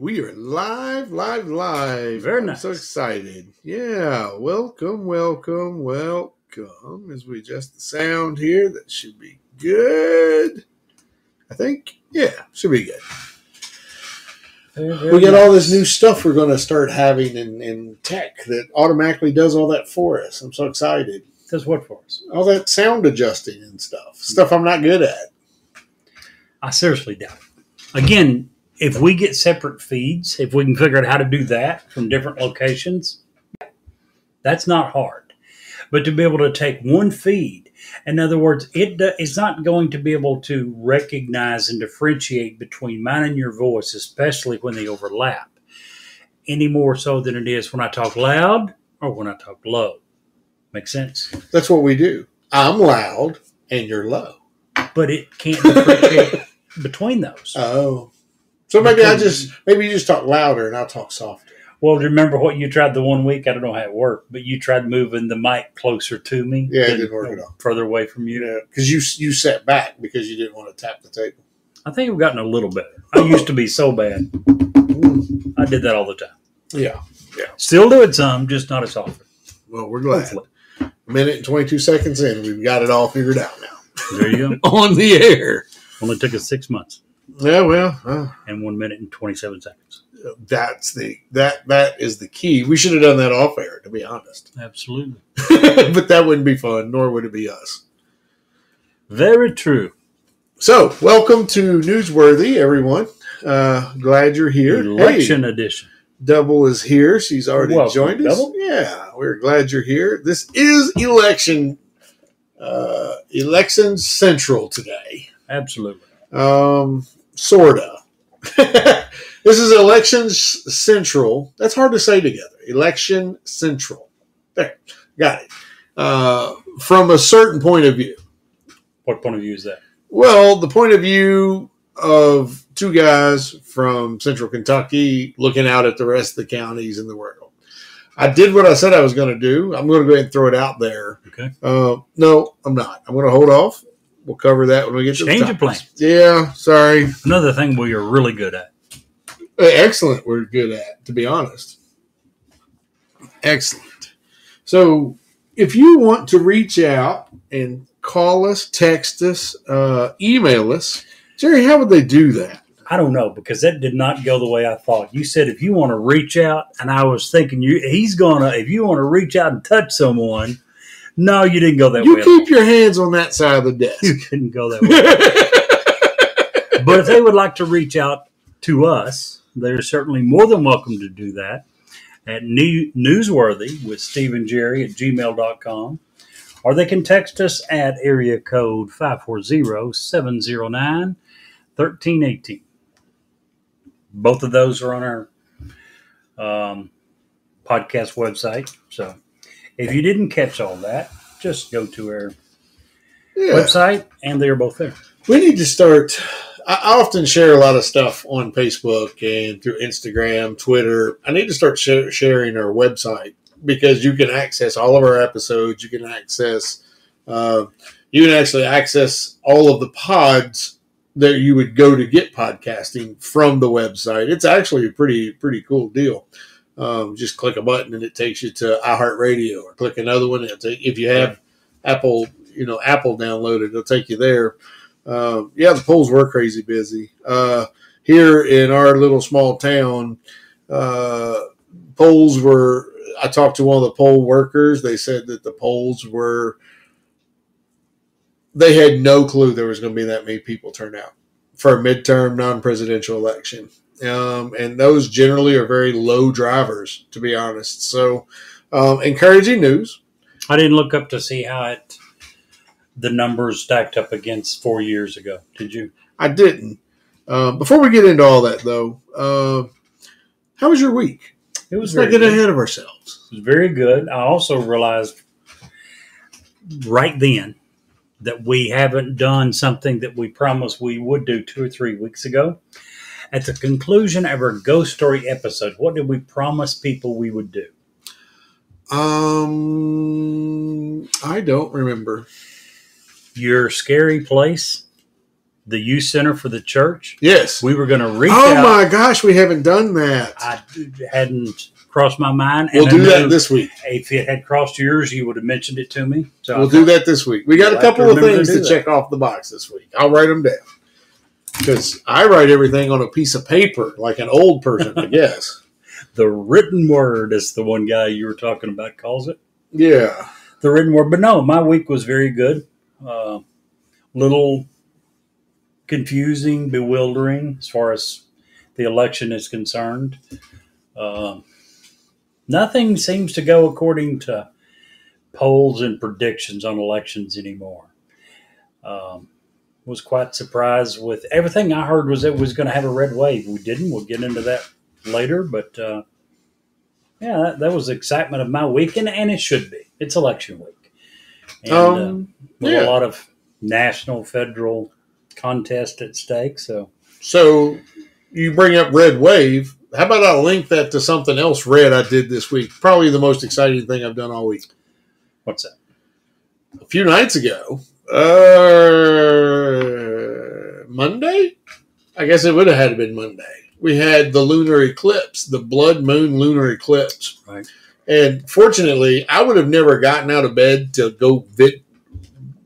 We are live. Very nice. I'm so excited. Yeah, welcome. As we adjust the sound here, that should be good. I think, should be good. We got all this new stuff we're going to start having in tech that automatically does all that for us. I'm so excited. Does what for us? All that sound adjusting and stuff I'm not good at. I seriously doubt it. Again, if we get separate feeds, if we can figure out how to do that from different locations, that's not hard. But to be able to take one feed, in other words, it's not going to be able to recognize and differentiate between mine and your voice, especially when they overlap, any more so than it is when I talk loud or when I talk low. Make sense? That's what we do. I'm loud and you're low. But it can't differentiate between those. Oh. So maybe you just talk louder and I'll talk softer. Well, remember what you tried the one week? I don't know how it worked, but you tried moving the mic closer to me. Yeah, it didn't work at all. Further away from you. Yeah, because you sat back because you didn't want to tap the table. I think we've gotten a little better. I used to be so bad. I did that all the time. Yeah. Still do it some, just not as often. Well, we're glad. Hopefully. A minute and 22 seconds in, we've got it all figured out now. There you go. On the air. Only took us 6 months. Yeah, well. And 1 minute and 27 seconds. That is the key. We should have done that off air, to be honest. Absolutely. But that wouldn't be fun, nor would it be us. Very true. So, welcome to Newsworthy, everyone. Glad you're here. Election edition. Double is here. She's already joined us. Double? Yeah, we're glad you're here. This is election central today. Absolutely. Sorta. This is Elections Central. That's hard to say together. Election Central. There, got it. From a certain point of view. What point of view is that? Well, the point of view of two guys from Central Kentucky looking out at the rest of the counties in the world. I did what I said I was going to do. I'm going to go ahead and throw it out there. Okay. No, I'm not. I'm going to hold off. We'll cover that when we get to the change of plan. Yeah, sorry. Another thing we are really good at. Excellent. We're good at, to be honest. Excellent. So, if you want to reach out and call us, text us, email us, Jerry, how would they do that? I don't know, because that did not go the way I thought. You said if you want to reach out, and I was thinking if you want to reach out and touch someone. No, you didn't go that way. You keep your hands on that side of the desk. You didn't go that way. But if they would like to reach out to us, they're certainly more than welcome to do that at Newsworthy with Steve and Jerry at gmail.com. Or they can text us at area code 540-709-1318. Both of those are on our podcast website. So if you didn't catch all that, just go to our website, and they are both there. We need to start. I often share a lot of stuff on Facebook and through Instagram, Twitter. I need to start sharing our website because you can access all of our episodes. You can access. You can actually access all of the pods that you would go to get podcasting from the website. It's actually a pretty cool deal. Just click a button and it takes you to iHeartRadio, or click another one. If you have Apple downloaded, it'll take you there. The polls were crazy busy. Here in our little small town, polls were, I talked to one of the poll workers. They said that the polls they had no clue there was going to be that many people turn out for a midterm non-presidential election. And those generally are very low drivers, to be honest. So, encouraging news. I didn't look up to see how the numbers stacked up against 4 years ago. Did you? I didn't. Before we get into all that, though, how was your week? It was Let's not get ahead of ourselves. It was very good. I also realized right then that we haven't done something that we promised we would do 2 or 3 weeks ago. At the conclusion of our ghost story episode, what did we promise people we would do? I don't remember. Your scary place the youth center for the church. Yes. We were going to reach Oh out. my gosh, we haven't done that. I hadn't crossed my mind. We'll and I do that knew this week. If it had crossed yours, you would have mentioned it to me. So We'll do that this week. We got a We'll have couple to of remember things to to do check off the box this week. I'll write them down. Because I write everything on a piece of paper like an old person, I guess. The written word, as the one guy you were talking about calls it. Yeah. The written word. But no, my week was very good. Little confusing, bewildering as far as the election is concerned. Nothing seems to go according to polls and predictions on elections anymore. Was quite surprised with everything I heard was it was going to have a red wave. We didn't. We'll get into that later. But yeah, that was the excitement of my week, and it should be. It's election week. And with a lot of national, federal contest at stake. So you bring up red wave. How about I link that to something else red I did this week? Probably the most exciting thing I've done all week. What's that? A few nights ago, Monday? I guess it would have had to been Monday. We had the lunar eclipse, the blood moon lunar eclipse. Right. And fortunately, I would have never gotten out of bed to go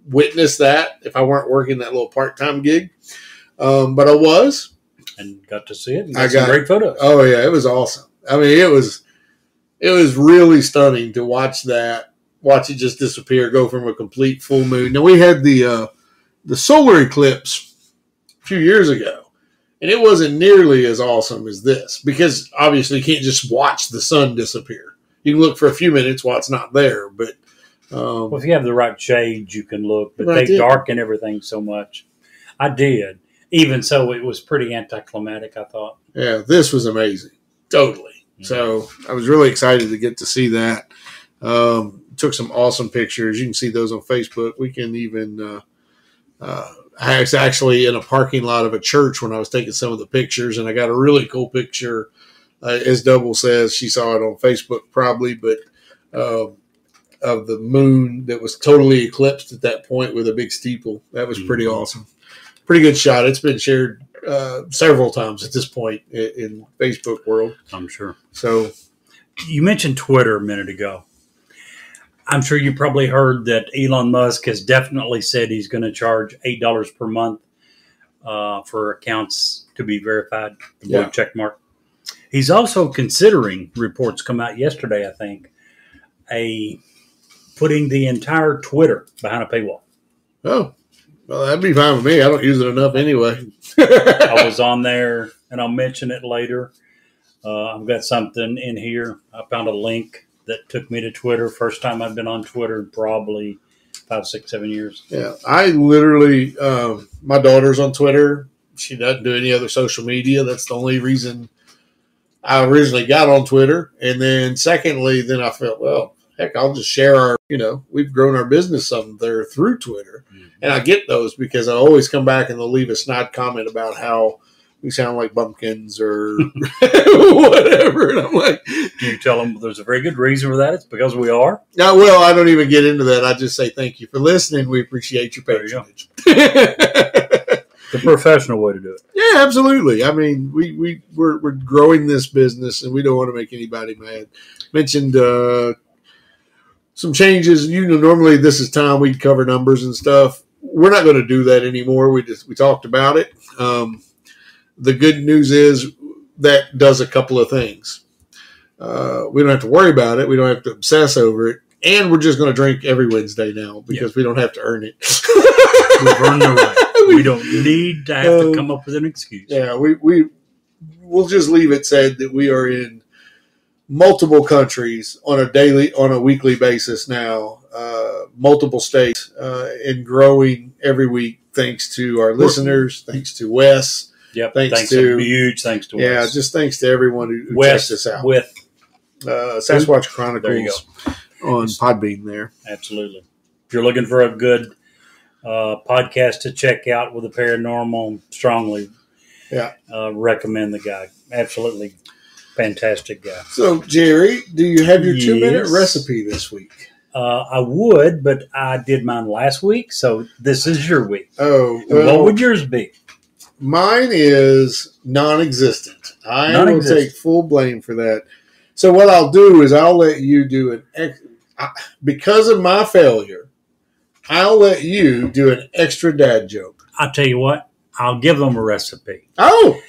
witness that if I weren't working that little part-time gig. But I was. And got to see it. And got some great photos. Oh, yeah. It was awesome. I mean, it was really stunning to watch that. Watch it just disappear, go from a complete full moon. Now, we had the solar eclipse a few years ago, and it wasn't nearly as awesome as this because obviously you can't just watch the sun disappear. You can look for a few minutes while it's not there, but well, if you have the right shades, you can look, but Right, they yeah. darken everything so much. I did. Even so, it was pretty anticlimactic, I thought. yeah, this was amazing. Totally. Mhm. So I was really excited to get to see that. Took some awesome pictures. You can see those on Facebook. We can even I was actually in a parking lot of a church when I was taking some of the pictures, and I got a really cool picture. As Double says, she saw it on Facebook probably, but of the moon that was totally eclipsed at that point with a big steeple. That was pretty awesome. Pretty good shot. It's been shared several times at this point in Facebook world. I'm sure. So You mentioned Twitter a minute ago. I'm sure you probably heard that Elon Musk has definitely said he's going to charge $8 per month for accounts to be verified, the blue check mark. He's also considering, reports come out yesterday, I think, putting the entire Twitter behind a paywall. oh, well, that'd be fine with me. I don't use it enough anyway. I was on there, and I'll mention it later. I've got something in here. I found a link that took me to Twitter. First time I've been on Twitter in probably 5, 6, 7 years. Yeah, I literally, my daughter's on Twitter. She doesn't do any other social media. That's the only reason I originally got on Twitter. And then secondly, then I felt, well, heck, I'll just share we've grown our business some there through Twitter. Mm-hmm. And I get those because I always come back and they'll leave a snide comment about how we sound like bumpkins or whatever. And I'm like, do you tell them there's a very good reason for that? It's because we are. No, well, I don't even get into that. I just say thank you for listening. We appreciate your patronage. The professional way to do it. Yeah, absolutely. I mean, we're growing this business, and we don't want to make anybody mad. Mentioned some changes. Normally this is time we'd cover numbers and stuff. We're not going to do that anymore. We talked about it. The good news is that does a couple of things. We don't have to worry about it. We don't have to obsess over it. And we're just going to drink every Wednesday now because we don't have to earn it. We've earned the right. We don't need to have to come up with an excuse. Yeah, we'll just leave it said that we are in multiple countries on a weekly basis now, multiple states, and growing every week thanks to our listeners, thanks to Wes. Yep, thanks to huge thanks to Wes. Yeah, just thanks to everyone who checked us out. With Sasquatch Chronicles there you go. on Podbean there. Absolutely. If you're looking for a good podcast to check out with the paranormal, strongly recommend the guy. Absolutely fantastic guy. So, Jerry, do you have your 2-minute recipe this week? I would, but I did mine last week, so this is your week. Oh, What would yours be? Mine is non-existent. I will Non-existent. take full blame for that. So what I'll do is I'll let you do because of my failure, I'll let you do an extra dad joke. I'll tell you what, I'll give them a recipe. Oh,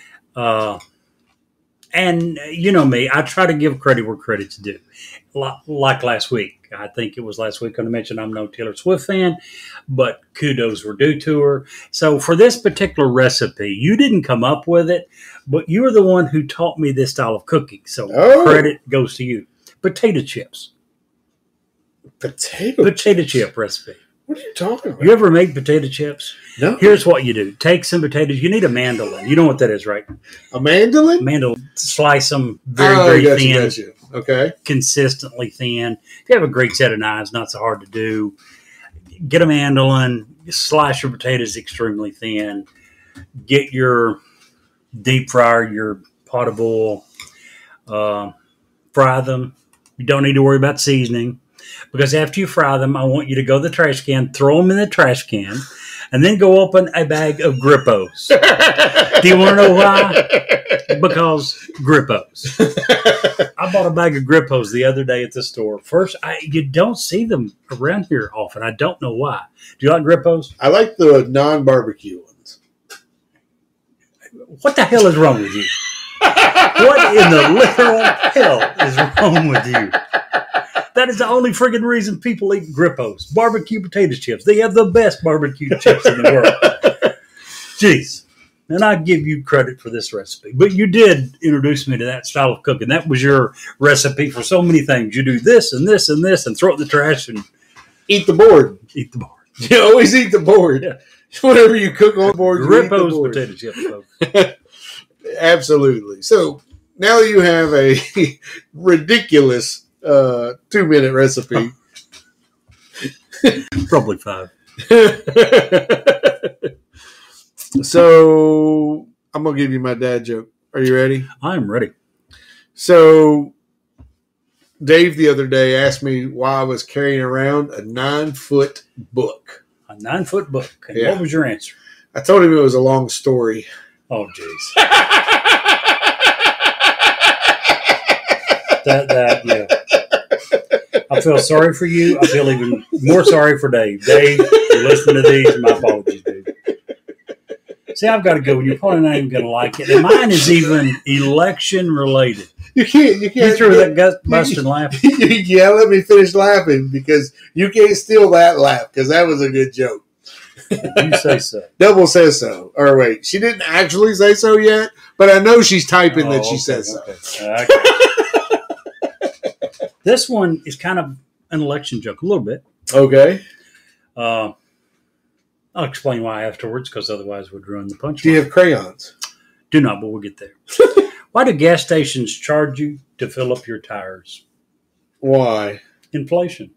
And you know me, I try to give credit where credit's due. Like last week. I think it was last week when I mentioned I'm no Taylor Swift fan, but kudos were due to her. So for this particular recipe, you didn't come up with it, but you were the one who taught me this style of cooking. So credit goes to you. Potato chips. Potato chip recipe. What are you talking about? You ever make potato chips? No. Here's what you do. Take some potatoes. You need a mandolin. You know what that is, right? A mandolin? Mandolin. Slice them very thin. Gotcha. Okay. Consistently thin. If you have a great set of knives, not so hard to do. Get a mandolin. Slice your potatoes extremely thin. Get your deep fryer, your pot of oil. Fry them. You don't need to worry about seasoning. Because after you fry them, I want you to go to the trash can, throw them in the trash can, and then go open a bag of Grippos. Do you want to know why? Because Grippos. I bought a bag of Grippos the other day at the store. First, you don't see them around here often. I don't know why. Do you like Grippos? I like the non-barbecue ones. What the hell is wrong with you? What in the literal hell is wrong with you? That is the only friggin' reason people eat Grippos. Barbecue potato chips. They have the best barbecue chips in the world. Jeez. And I give you credit for this recipe. But you did introduce me to that style of cooking. That was your recipe for so many things. You do this and this and this and throw it in the trash and eat the board. Eat the board. You always eat the board. Yeah. Whatever you cook on the board, you eat the Grippos board. potato chips, folks. Absolutely. So now you have a ridiculous 2-minute recipe. Probably 5. So I'm going to give you my dad joke. Are you ready? I'm ready. So Dave the other day asked me why I was carrying around a 9-foot book. A 9-foot book. And Yeah. what was your answer? I told him it was a long story. Oh, jeez. Yeah. I feel sorry for you. I feel even more sorry for Dave. Dave, you're listening to these. My apologies, dude. See, I've got to go. You're probably not even going to like it. And mine is even election related. You can't. You threw that gut busting laugh. Yeah, let me finish laughing because you can't steal that laugh because that was a good joke. You say so. Double says so. Or wait, she didn't actually say so yet, but I know she's typing that she says so. Okay. This one is kind of an election joke, a little bit. Okay. I'll explain why afterwards, because otherwise we'd ruin the punchline. Do you have crayons? Do not, but we'll get there. Why do gas stations charge you to fill up your tires? Why? Inflation.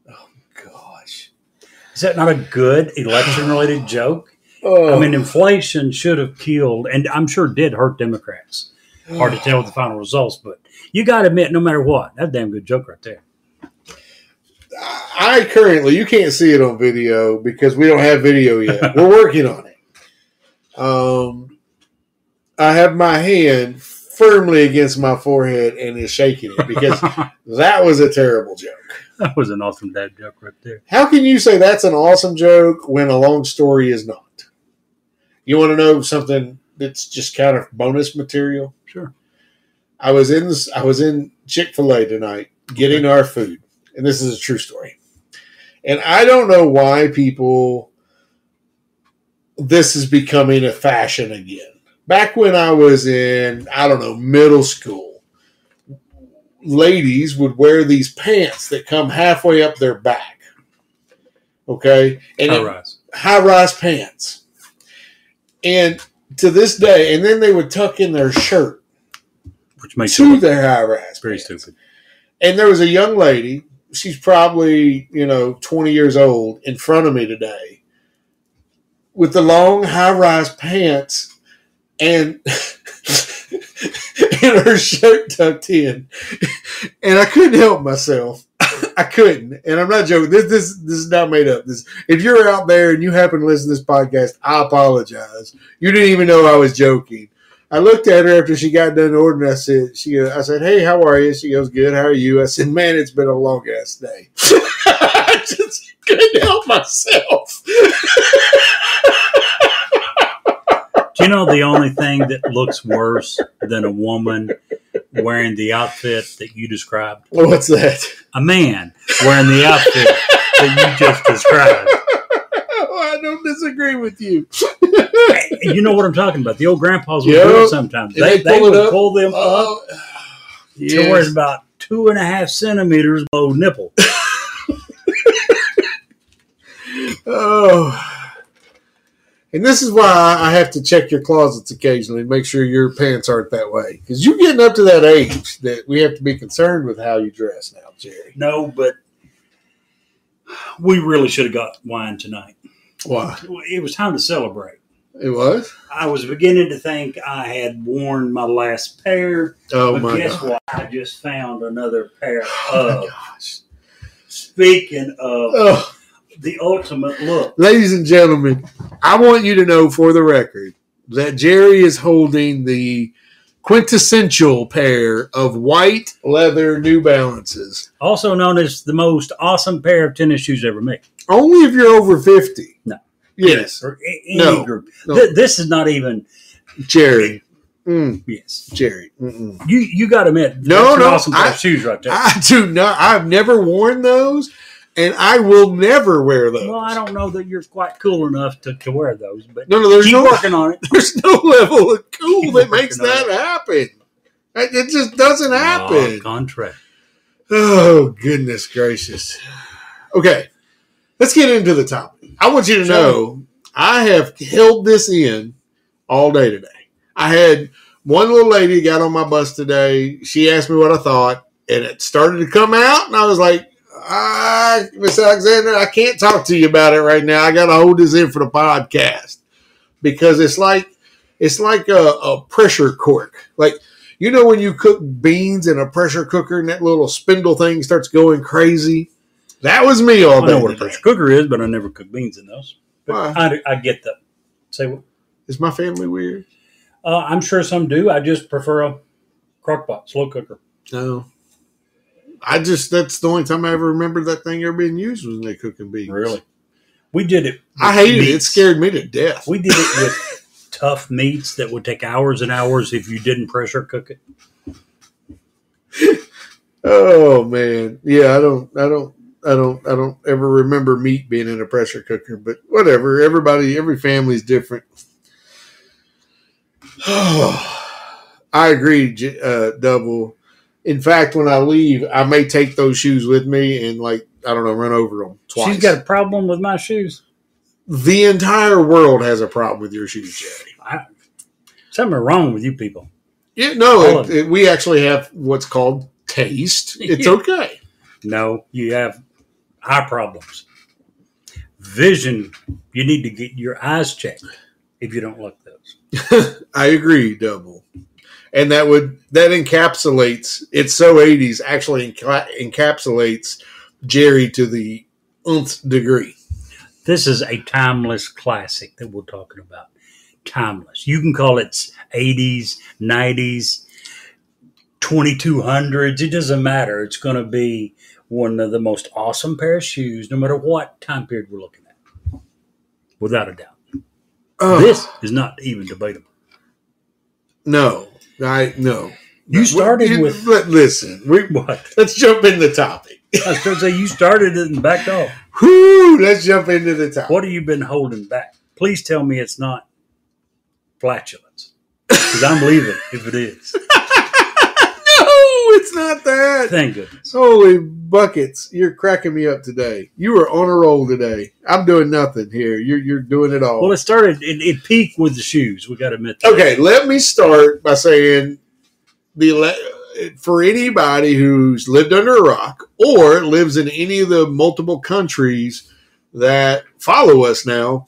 Oh, gosh. Is that not a good election-related joke? Oh. I mean, inflation should have killed, and I'm sure did hurt Democrats. Hard to tell with the final results, but you got to admit, no matter what, that's a damn good joke right there. I currently, you can't see it on video because we don't have video yet. We're working on it. I have my hand firmly against my forehead and is shaking it because that was a terrible joke. That was an awesome dad joke right there. How can you say that's an awesome joke when a long story is not? You want to know something that's just kind of bonus material? Sure. I was in Chick-fil-A tonight getting our food, and this is a true story. And I don't know why this is becoming a fashion again. Back when I was in, middle school, ladies would wear these pants that come halfway up their back. Okay? And high-rise pants. And to this day, and then they would tuck in their shirt which makes to their high-rise very pants. stupid. And there was a young lady, she's probably, 20 years old, in front of me today with the long high-rise pants and and her shirt tucked in. And I couldn't help myself. I couldn't, and I'm not joking. This is not made up. If you're out there and you happen to listen to this podcast, I apologize. You didn't even know I was joking. I looked at her after she got done ordering. I said, I said, hey, how are you? She goes, good. How are you? I said, man, it's been a long ass day. I just couldn't help myself. Do you know the only thing that looks worse than a woman wearing the outfit that you described? What's that? A man wearing the outfit that you just described. I don't disagree with you. You know what I'm talking about. The old grandpas would do it sometimes. They would pull them up to where it's about 2.5 centimeters below nipple. Oh. And this is why I have to check your closets occasionally and make sure your pants aren't that way. Because you're getting up to that age that we have to be concerned with how you dress now, Jerry. No, but we really should have got wine tonight. Why? It was time to celebrate. It was? I was beginning to think I had worn my last pair. Oh, but my guess God. what? I just found another pair Oh, my of. gosh. Speaking of the ultimate look. Ladies and gentlemen, I want you to know for the record that Jerry is holding the quintessential pair of white leather New Balances. Also known as the most awesome pair of tennis shoes ever made. Only if you're over 50. No. Yes. Or any No. group. No. This is not even. Jerry. Yes. Jerry. You got to admit. No, that's an no, awesome pair of shoes right there. I do not. I've never worn those, and I will never wear those. Well, I don't know that you're quite cool enough to wear those, but No, there's keep no working on it. There's no level of cool Keep that makes working on that happen. It just doesn't happen. Contract. Oh, goodness gracious. Okay, let's get into the topic. I want you to know I have held this in all day today. I had one little lady got on my bus today. She asked me what I thought, and it started to come out, and I was like, Miss Alexander, I can't talk to you about it right now. I got to hold this in for the podcast because it's like a pressure cork. Like, you know when you cook beans in a pressure cooker and that little spindle thing starts going crazy? That was me all day. I know what a pressure cooker is, but I never cook beans in those. But I get that. Say what? Is my family weird? I'm sure some do. I just prefer a crock pot, slow cooker. No. That's the only time I ever remember that thing ever being used was when they cooking beans. Really? We did it. I hated it. It scared me to death. We did it with tough meats that would take hours and hours if you didn't pressure cook it. Oh man. Yeah, I don't ever remember meat being in a pressure cooker, but whatever. Every family's different. I agree, Double. In fact, when I leave, I may take those shoes with me and, run over them twice. She's got a problem with my shoes. The entire world has a problem with your shoes, Jerry. Something wrong with you people. Yeah, no, we actually have what's called taste. It's okay. No, you have eye problems. Vision, you need to get your eyes checked if you don't like those. I agree, Double. And that encapsulates, it's so 80s, actually encapsulates Jerry to the nth degree. This is a timeless classic that we're talking about. Timeless. You can call it 80s, 90s, 2200s. It doesn't matter. It's going to be one of the most awesome pair of shoes, no matter what time period we're looking at. Without a doubt. This is not even debatable. No. You started with... Listen. What? Let's jump in the topic. I was going to say, you started it and backed off. Whoo! Let's jump into the topic. What have you been holding back? Please tell me it's not flatulence. Because I'm leaving if it is. No, it's not that. Thank goodness. Holy buckets. You're cracking me up today. You are on a roll today. I'm doing nothing here. You're doing it all. Well, it peaked with the shoes. We got to admit that. Okay, let me start by saying for anybody who's lived under a rock or lives in any of the multiple countries that follow us now,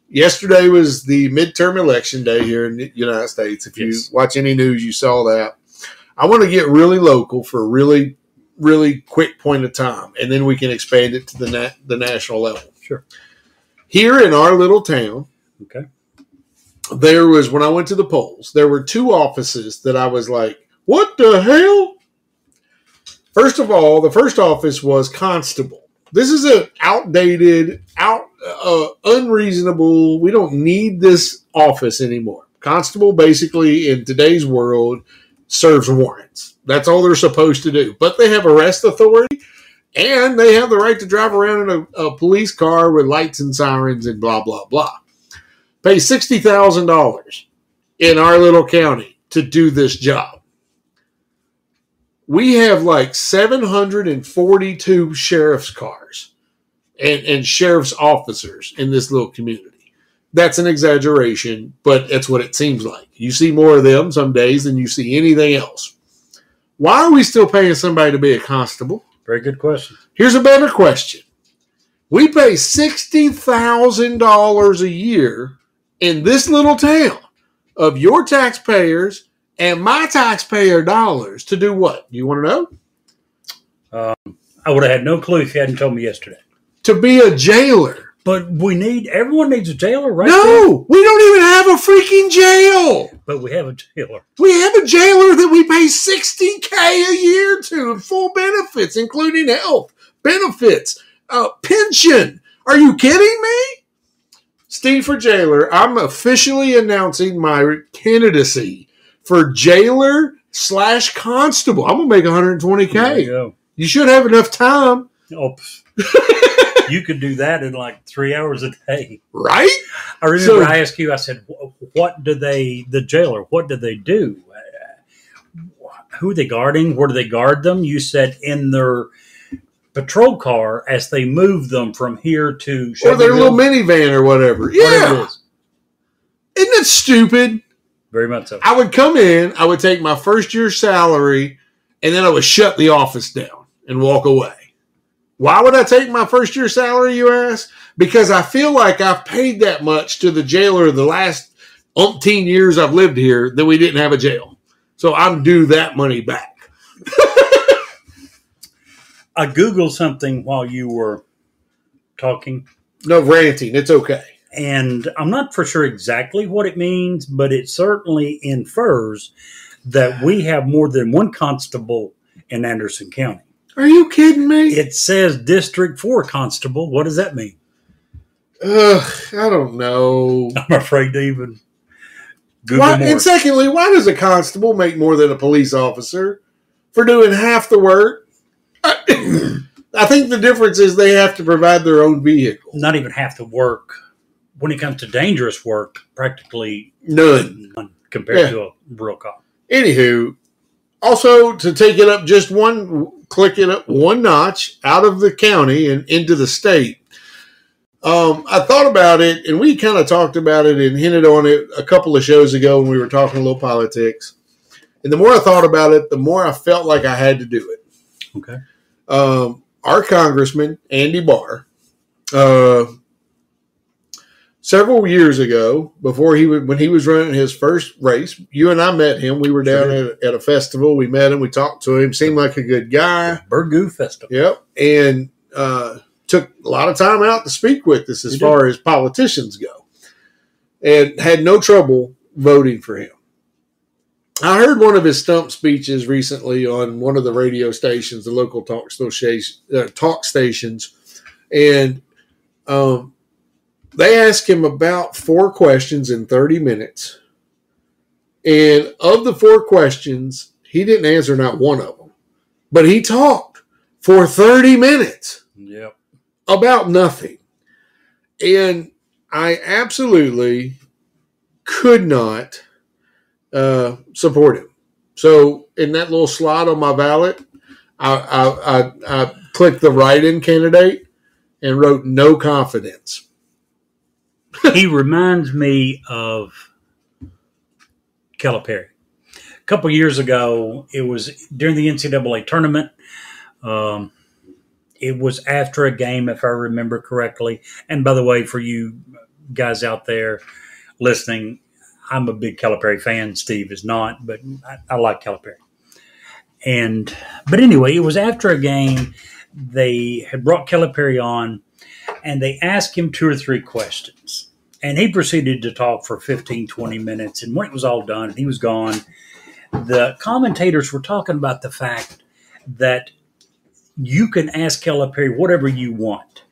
yesterday was the midterm election day here in the United States. If you watch any news, you saw that. I want to get really local for really really quick point of time, and then we can expand it to the national level. Sure. Here in our little town, Okay. there was, when I went to the polls, there were 2 offices that I was like, what the hell? First of all, the first office was constable. This is an outdated, unreasonable, we don't need this office anymore. Constable basically in today's world serves warrants. That's all they're supposed to do. But they have arrest authority, and they have the right to drive around in a police car with lights and sirens and blah, blah, blah. Pay $60,000 in our little county to do this job. We have like 742 sheriff's cars and sheriff's officers in this little community. That's an exaggeration, but that's what it seems like. You see more of them some days than you see anything else. Why are we still paying somebody to be a constable? Very good question. Here's a better question. We pay $60,000 a year in this little town of your taxpayers and my taxpayer dollars to do what? You want to know? I would have had no clue if you hadn't told me yesterday. To be a jailer. But everyone needs a jailer, right? No, we don't even have a freaking jail. But we have a jailer. We have a jailer that we pay $60K a year to, and full benefits, including health benefits, pension. Are you kidding me? Steve for jailer, I'm officially announcing my candidacy for jailer / constable. I'm going to make $120K. There you go. You should have enough time. Oh, you could do that in like 3 hours a day. Right? I remember I asked you, I said, what do the jailer, what do they do? Who are they guarding? Where do they guard them? You said in their patrol car as they move them from here to or their little minivan or whatever. Yeah. Whatever it is. Isn't that stupid? Very much so. I would come in, I would take my first year's salary, and then I would shut the office down and walk away. Why would I take my first year's salary, you ask? Because I feel like I've paid that much to the jailer the last umpteen years I've lived here that we didn't have a jail. So I'm due that money back. I Googled something while you were talking. No ranting. It's okay. And I'm not for sure exactly what it means, but it certainly infers that we have more than one constable in Anderson County. Are you kidding me? It says District 4 Constable. What does that mean? I don't know. I'm afraid to even Google Why, more. and secondly, why does a constable make more than a police officer for doing half the work? I think the difference is they have to provide their own vehicle. Not even half the work. When it comes to dangerous work, practically None compared to a real cop. Anywho, also to take it up click it up one notch out of the county and into the state. I thought about it, and we kind of talked about it and hinted on it a couple of shows ago when we were talking a little politics. And the more I thought about it, the more I felt like I had to do it. Okay. Our congressman, Andy Barr, several years ago, when he was running his first race, you and I met him. We were down at a festival. We met him. We talked to him. Seemed like a good guy. Burgoo Festival. Yep. And took a lot of time out to speak with us as far as politicians go. And had no trouble voting for him. I heard one of his stump speeches recently on one of the radio stations, the local talk stations, and they asked him about 4 questions in 30 minutes. And of the 4 questions, he didn't answer not one of them. But he talked for 30 minutes about nothing. And I absolutely could not support him. So in that little slot on my ballot, I clicked the write-in candidate and wrote no confidence. He reminds me of Calipari. A couple years ago, it was during the NCAA tournament. It was after a game, if I remember correctly. And by the way, for you guys out there listening, I'm a big Calipari fan. Steve is not, but I like Calipari. But anyway, it was after a game. They had brought Calipari on, and they asked him 2 or 3 questions. And he proceeded to talk for 15, 20 minutes. And when it was all done and he was gone, the commentators were talking about the fact that you can ask Calipari whatever you want.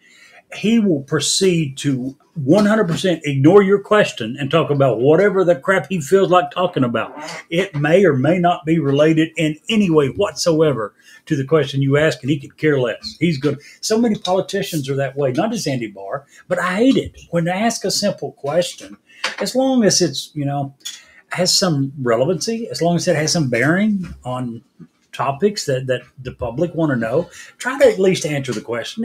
He will proceed to 100% ignore your question and talk about whatever the crap he feels like talking about. It may or may not be related in any way whatsoever to the question you ask, and he could care less. He's good. So many politicians are that way, not just Andy Barr, but I hate it when they ask a simple question, as long as it's, has some relevancy, as long as it has some bearing on topics that the public want to know, try to at least answer the question.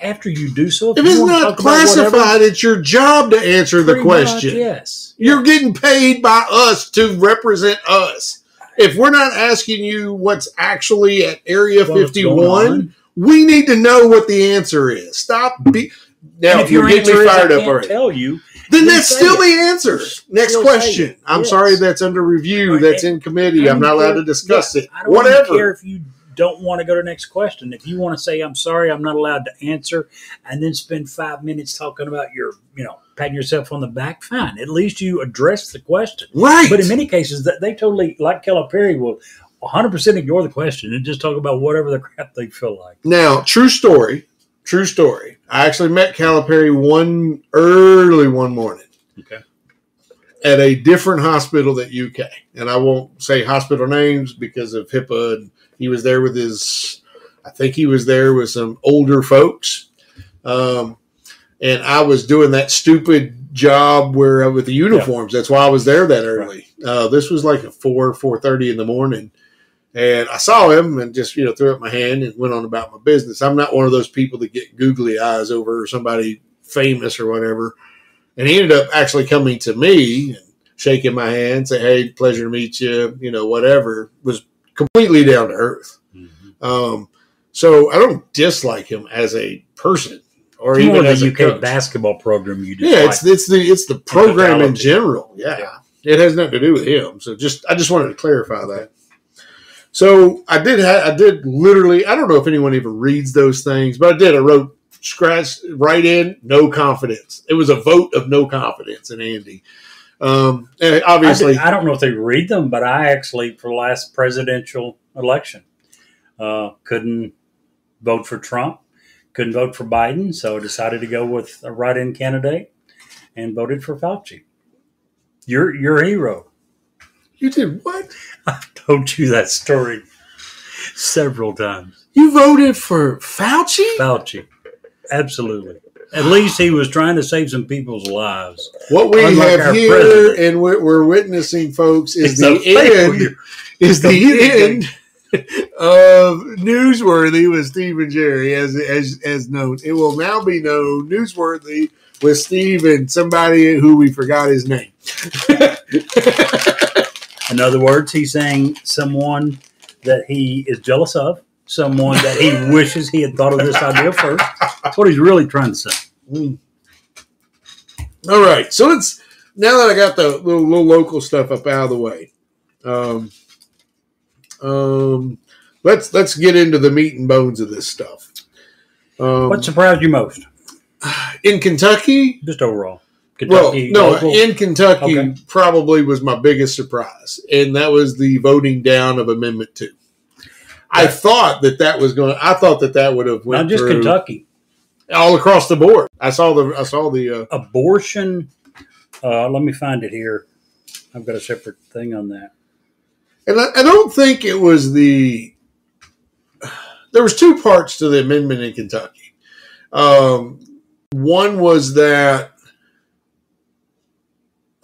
After you do so, if it's not classified, it's your job to answer the question. Yes. You're getting paid by us to represent us. If we're not asking you what's actually at Area 51, we need to know what the answer is. Now, if you're getting me fired up already. Tell you, then that's still the answer. Next question. I'm sorry, that's under review. Right. That's in committee. I'm not allowed to discuss it. I don't care if you don't want to go to the next question. If you want to say, I'm sorry, I'm not allowed to answer, and then spend 5 minutes talking about your, patting yourself on the back, fine. At least you address the question. Right. But in many cases, they totally, like Calipari, will 100% ignore the question and just talk about whatever the crap they feel like. Now, true story. I actually met Calipari early one morning. Okay. At a different hospital at UK. And I won't say hospital names because of HIPAA. And he was there with some older folks. And I was doing that stupid job with the uniforms. Yeah. That's why I was there that early. Right. This was like at 4:30 in the morning. And I saw him and just, threw up my hand and went on about my business. I'm not one of those people that get googly eyes over somebody famous or whatever. And he ended up actually coming to me and shaking my hand, say, hey, pleasure to meet you, whatever. Was completely down to earth. Mm-hmm. So I don't dislike him as a person or even as a UK basketball program. You it's the program in general. Yeah. It has nothing to do with him. So I just wanted to clarify that. So I did literally, I don't know if anyone even reads those things, but I wrote right in, no confidence. It was a vote of no confidence in Andy. And obviously, I don't know if they read them, but I actually, for the last presidential election, couldn't vote for Trump, couldn't vote for Biden, so decided to go with a write-in candidate and voted for Fauci. Your hero. You did what? I've told you that story several times. You voted for Fauci? Fauci. Absolutely. At least he was trying to save some people's lives. What we have here president. And what we're witnessing, folks, is the end of Newsworthy with Steve and Jerry, as known. It will now be known Newsworthy with Steve and somebody who we forgot his name. In other words, he's saying someone that he is jealous of, someone that he wishes he had thought of this idea first. That's what he's really trying to say. Mm. All right. So now that I got the little local stuff up out of the way, let's get into the meat and bones of this stuff. What surprised you most? In Kentucky? Just overall. Kentucky, local? In Kentucky probably was my biggest surprise, and that was the voting down of Amendment 2. I thought that would have went not just through Kentucky, all across the board. I saw the abortion. Let me find it here. I've got a separate thing on that. And I don't think it was there was 2 parts to the amendment in Kentucky. One was that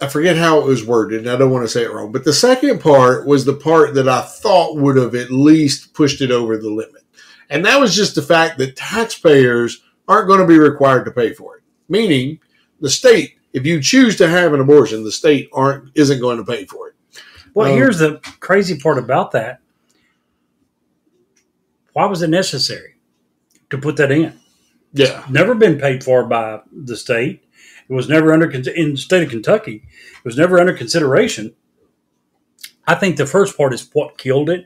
I forget how it was worded, and I don't want to say it wrong. But the second part was the part that I thought would have at least pushed it over the limit. And that was just the fact that taxpayers aren't going to be required to pay for it. Meaning, the state, if you choose to have an abortion, the state isn't going to pay for it. Well, here's the crazy part about that. Why was it necessary to put that in? Yeah. Never been paid for by the state. It was never in the state of Kentucky. It was never under consideration. I think the first part is what killed it.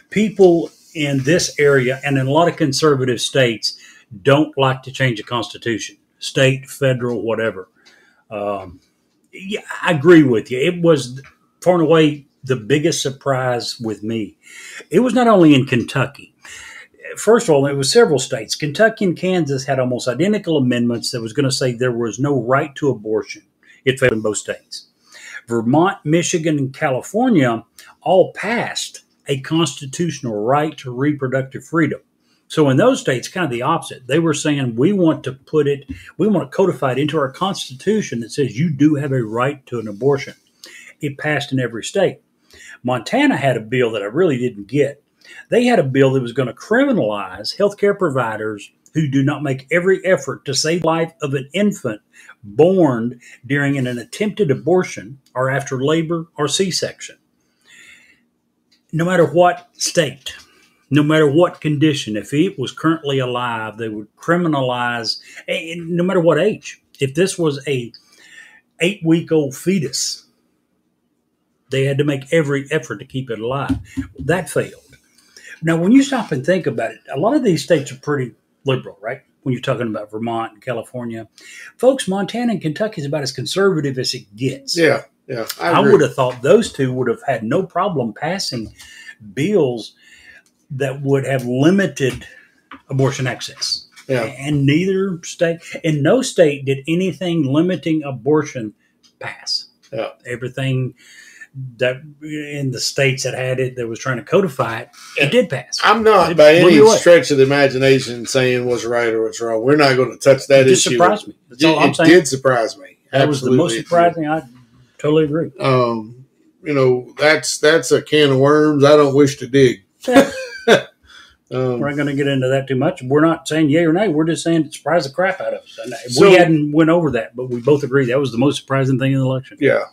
People in this area and in a lot of conservative states don't like to change the Constitution, state, federal, whatever. Yeah, I agree with you. It was far and away the biggest surprise with me. It was not only in Kentucky. First of all, it was several states. Kentucky and Kansas had almost identical amendments that was going to say there was no right to abortion. It failed in both states. Vermont, Michigan, and California all passed a constitutional right to reproductive freedom. So in those states, kind of the opposite. They were saying, we want to codify it into our Constitution that says you do have a right to an abortion. It passed in every state. Montana had a bill that I really didn't get. They had a bill that was going to criminalize healthcare providers who do not make every effort to save the life of an infant born during an attempted abortion or after labor or C-section. No matter what state, no matter what condition, if it was currently alive, they would criminalize, no matter what age. If this was a 8-week-old fetus, they had to make every effort to keep it alive. That failed. Now, when you stop and think about it, a lot of these states are pretty liberal, right? When you're talking about Vermont and California. Folks, Montana and Kentucky is about as conservative as it gets. Yeah. I would have thought those two would have had no problem passing bills that would have limited abortion access. Yeah. And neither state, in no state did anything limiting abortion pass. Yeah. Everything that in the states that had it, that was trying to codify it, it did pass. I'm not by any stretch of the imagination saying what's right or what's wrong. We're not going to touch that issue. It surprised me. That's all I'm saying. It did surprise me. That was the most surprising. I totally agree. That's a can of worms I don't wish to dig. We're not going to get into that too much. We're not saying yay or nay. We're just saying it surprised the crap out of us. We hadn't went over that, but we both agree that was the most surprising thing in the election. Yeah.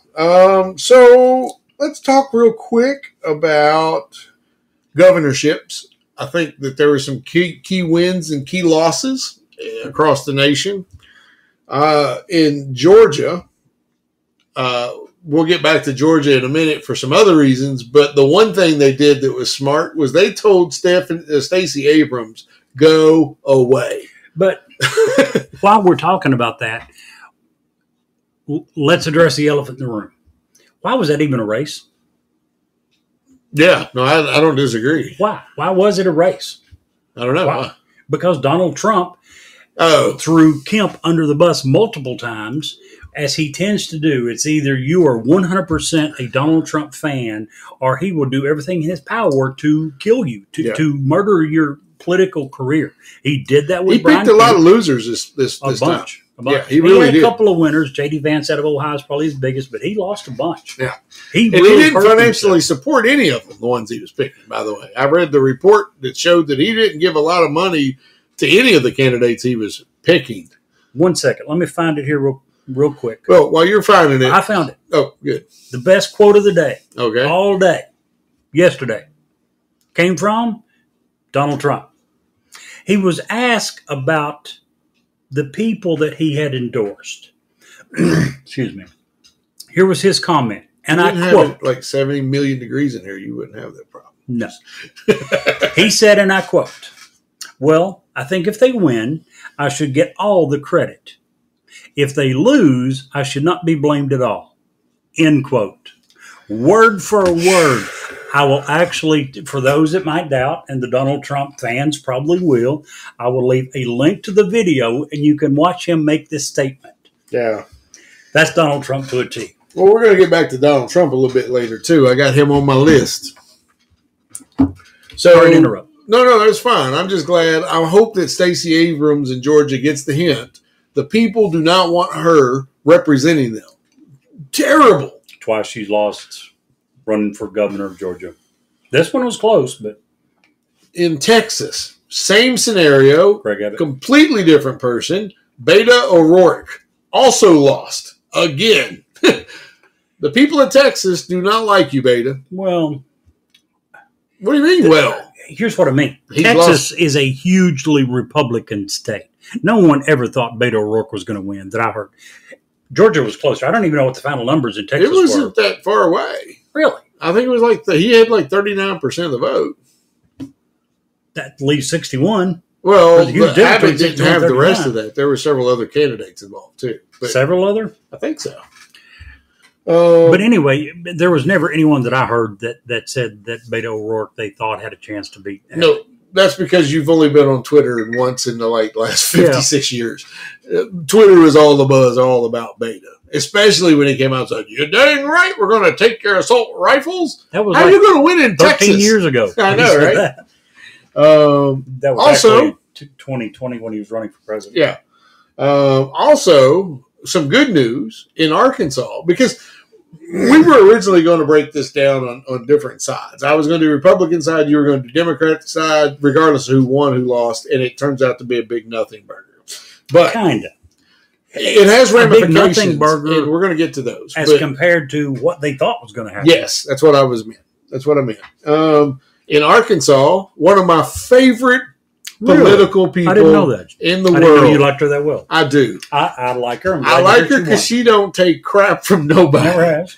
So let's talk real quick about governorships. I think that there were some key wins and key losses across the nation. In Georgia, we'll get back to Georgia in a minute for some other reasons, but the one thing they did that was smart was they told Stacey Abrams, go away. But while we're talking about that, let's address the elephant in the room. Why was that even a race? Yeah, no, I don't disagree. Why? Why was it a race? I don't know. Why? Because Donald Trump threw Kemp under the bus multiple times, as he tends to do. It's either you are 100% a Donald Trump fan, or he will do everything in his power to kill you, to murder your political career. He did that with Brian Kemp. He picked a lot of losers this time. A bunch. Yeah, he really had did. A couple of winners. J.D. Vance out of Ohio is probably his biggest, but he lost a bunch. Yeah. He didn't financially support any of them, the ones he was picking, by the way. I read the report that showed that he didn't give a lot of money to any of the candidates he was picking. 1 second. Let me find it here real quick. Well, while you're finding it. I found it. Oh, good. The best quote of the day. Okay. All day. Yesterday. Came from Donald Trump. He was asked about the people that he had endorsed. Excuse me. Here was his comment. And I quote. Like 70 million degrees in here, you wouldn't have that problem. No. He said, and I quote, well, I think if they win, I should get all the credit. If they lose, I should not be blamed at all. End quote. Word for word. I will actually, for those that might doubt, and the Donald Trump fans probably will, I will leave a link to the video, and you can watch him make this statement. Yeah. That's Donald Trump to a T. Well, we're going to get back to Donald Trump a little bit later, too. I got him on my list. Sorry to interrupt. No, that's fine. I'm just glad. I hope that Stacey Abrams in Georgia gets the hint. The people do not want her representing them. Terrible. Twice she's lost running for governor of Georgia. This one was close, but. In Texas, same scenario. Greg Abbott. Completely different person. Beto O'Rourke also lost again. The people of Texas do not like you, Beto. Well. What do you mean, well? Here's what I mean. Texas is a hugely Republican state. No one ever thought Beto O'Rourke was going to win that I heard. Georgia was closer. I don't even know what the final numbers in Texas were. It wasn't that far away. Really? I think it was like he had like 39% of the vote. That leaves 61. Well, There's a huge difference Abbott between didn't 61 have and the rest 39. of that. There were several other candidates involved too. But Several other? I think so. But anyway, there was never anyone that I heard that said that Beto O'Rourke they thought had a chance to beat. No, that's because you've only been on Twitter once in the last 56 years. Twitter was all the buzz, all about Beto. Especially when he came out and said, "You're dang right, we're going to take your assault rifles." That was How are you going to win in 13 Texas? years ago. I when he know, said right? That, that was Also, actually 2020 when he was running for president. yeah. Also, some good news in Arkansas, because we were originally going to break this down on different sides. I was going to do Republican side, you were going to do Democrat side, regardless of who won, who lost, and it turns out to be a big nothing burger. But Kind of. it has A big ramifications, nothing burger and we're going to get to those. As But compared to what they thought was going to happen. yes, that's what I meant. That's what I meant. In Arkansas, one of my favorite political people I didn't know that. in the I world. didn't know you liked her that well. I do. I like her. I'm I glad like that her because she don't take crap from nobody. never has.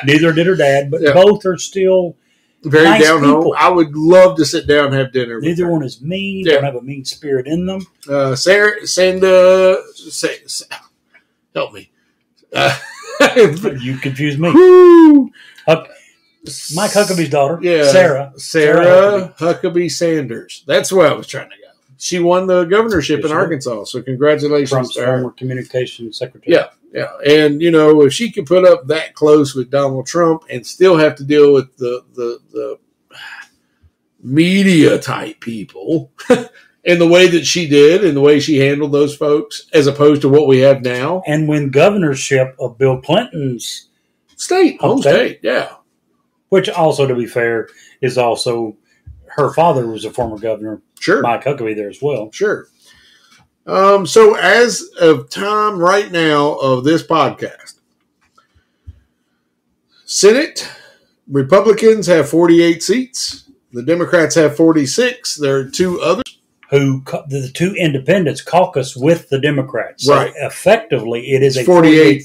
Neither did her dad, but Yeah. both are still. Very Nice down home. people. I would love to sit down and have dinner with Neither her. one is mean. Yeah. Don't have a mean spirit in them. Help me. You confuse me. Whew. Mike Huckabee's daughter, Yeah, Sarah Huckabee Sanders. That's where I was trying to go. She won the governorship in Yes, she did. Arkansas, so congratulations Trump's to her. former communications secretary. Yeah, yeah. And, if she could put up that close with Donald Trump and still have to deal with the media type people in the way that she did and the way she handled those folks as opposed to what we have now. And win governorship of Bill Clinton's, Home state, yeah. which also, to be fair, is also her father was a former governor, Sure. Mike Huckabee, there as well. Sure. So as of time right now of this podcast, Senate, Republicans have 48 seats. The Democrats have 46. There are two others. The two independents caucus with the Democrats. So Right. effectively, it is a 48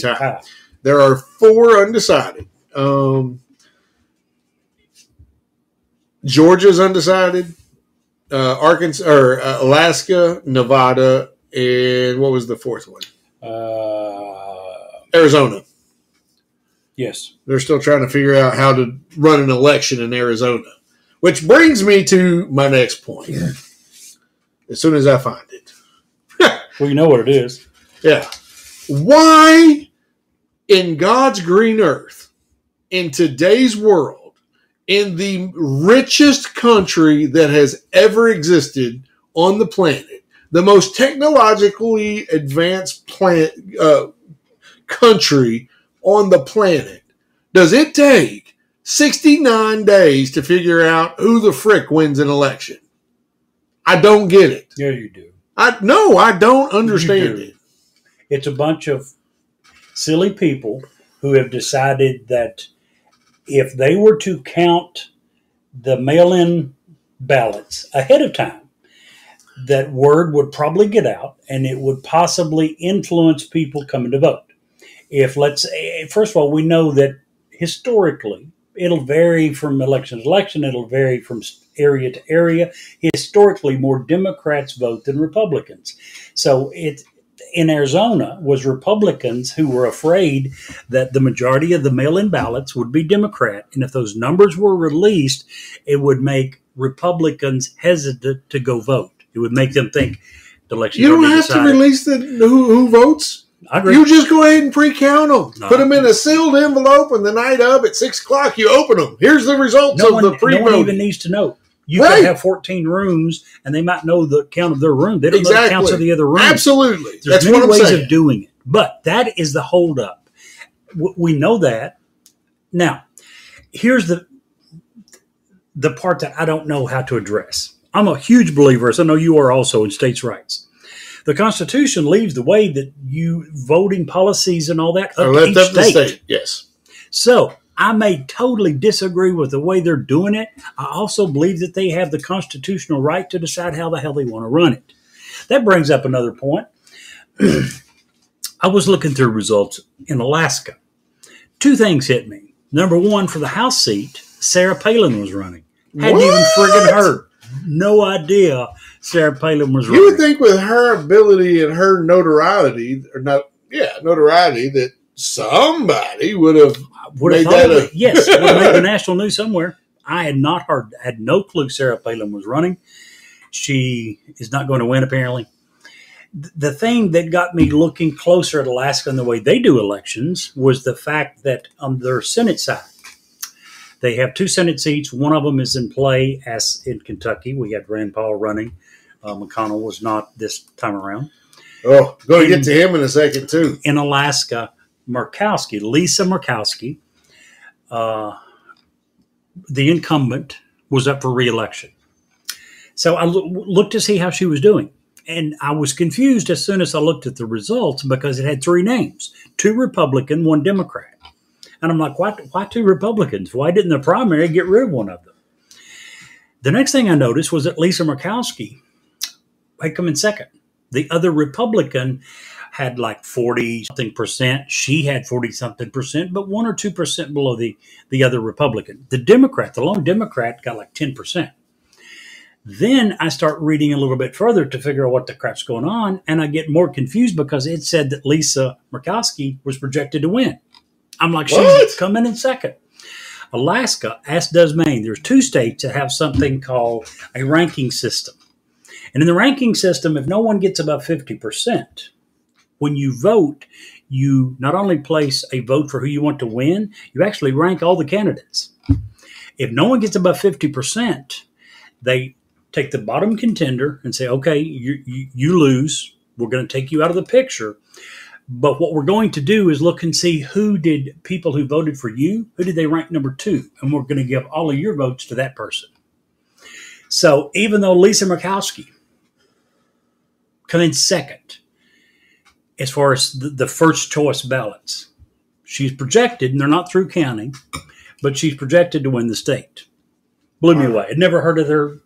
tie. tie. There are four undecided. Georgia's undecided. Arkansas or Alaska, Nevada, and what was the fourth one? Arizona. Yes. They're still trying to figure out how to run an election in Arizona, which brings me to my next point. As soon as I find it. Well, you know what it is. Yeah. Why in God's green earth, in today's world, in the richest country that has ever existed on the planet, the most technologically advanced country on the planet, does it take 69 days to figure out who the frick wins an election? I don't get it. Yeah, you do. I don't understand do. it. It's a bunch of silly people who have decided that if they were to count the mail-in ballots ahead of time, that word would probably get out and it would possibly influence people coming to vote. First of all, we know that historically, it'll vary from election to election. It'll vary from area to area. Historically, more Democrats vote than Republicans. So in Arizona was Republicans who were afraid that the majority of the mail-in ballots would be Democrat. And if those numbers were released, it would make Republicans hesitant to go vote. It would make them think the election. You don't have to release who votes. I agree. You just go ahead and pre-count them. No. Put them in a sealed envelope, and the night of at 6 o'clock, you open them. Here's the results No of the one pre-voting. even needs to know. You Right. could have 14 rooms, and they might know the count of their room. They don't know the counts of the other rooms. Absolutely. There's That's many what I'm ways saying. of doing it, but that is the holdup. We know that. Now, here's the part that I don't know how to address. I'm a huge believer, as I know you are also, in states' rights. The Constitution leaves the way that you voting policies and all that up to Let each them the state. state. Yes. So I may totally disagree with the way they're doing it. I also believe that they have the constitutional right to decide how the hell they want to run it. That brings up another point. I was looking through results in Alaska. Two things hit me. Number one for the House seat, Sarah Palin was running. Hadn't even What? friggin' heard. No idea Sarah Palin was running. You would think with her ability and her notoriety, notoriety, that somebody would have made that yes, would have made the national news somewhere. I had not heard, had no clue Sarah Palin was running. She is not going to win, apparently. The thing that got me looking closer at Alaska and the way they do elections was the fact that on their Senate side, they have 2 Senate seats. One of them is in play, as in Kentucky. We had Rand Paul running. McConnell was not this time around. Oh, going to get to him in a second, too. In Alaska, Lisa Murkowski, the incumbent, was up for re-election. So I looked to see how she was doing. And I was confused as soon as I looked at the results because it had 3 names, 2 Republican, 1 Democrat. And I'm like, why 2 Republicans? Why didn't the primary get rid of one of them? The next thing I noticed was that Lisa Murkowski had come in second. The other Republican had like 40-something%. She had 40-something%, but 1 or 2% below the other Republican. The Democrat, the lone Democrat, got like 10%. Then I start reading a little bit further to figure out what the crap's going on, and I get more confused because it said that Lisa Murkowski was projected to win. I'm like, she's coming in second. Alaska, as does Maine, there's 2 states that have something called a ranking system. And in the ranking system, if no one gets above 50%, when you vote, you not only place a vote for who you want to win, you actually rank all the candidates. If no one gets above 50%, they take the bottom contender and say, okay, you lose. We're going to take you out of the picture. But what we're going to do is look and see who did people who voted for you, who did they rank number 2? And we're going to give all of your votes to that person. So even though Lisa Murkowski come in second as far as the first choice ballots, she's projected, and they're not through counting, but she's projected to win the state. Blew me away. I'd never heard of their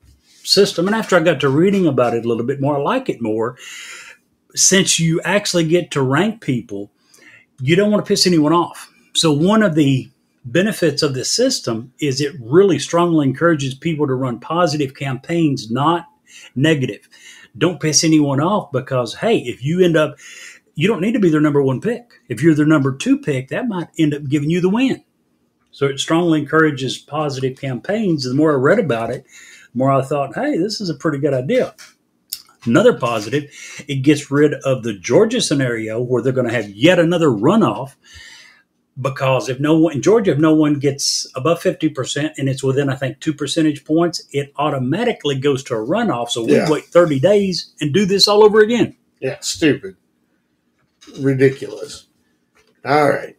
system. And after I got to reading about it a little bit more, I like it more. Since you actually get to rank people, you don't want to piss anyone off. So one of the benefits of this system is it really strongly encourages people to run positive campaigns, not negative. Don't piss anyone off because, hey, if you end up, you don't need to be their number 1 pick. If you're their number 2 pick, that might end up giving you the win. So it strongly encourages positive campaigns. The more I read about it, the more I thought, hey, this is a pretty good idea. Another positive, it gets rid of the Georgia scenario where they're going to have yet another runoff because in Georgia, if no one gets above 50% and it's within, I think, 2 percentage points, it automatically goes to a runoff. So we wait 30 days and do this all over again. Yeah, stupid. Ridiculous. All right.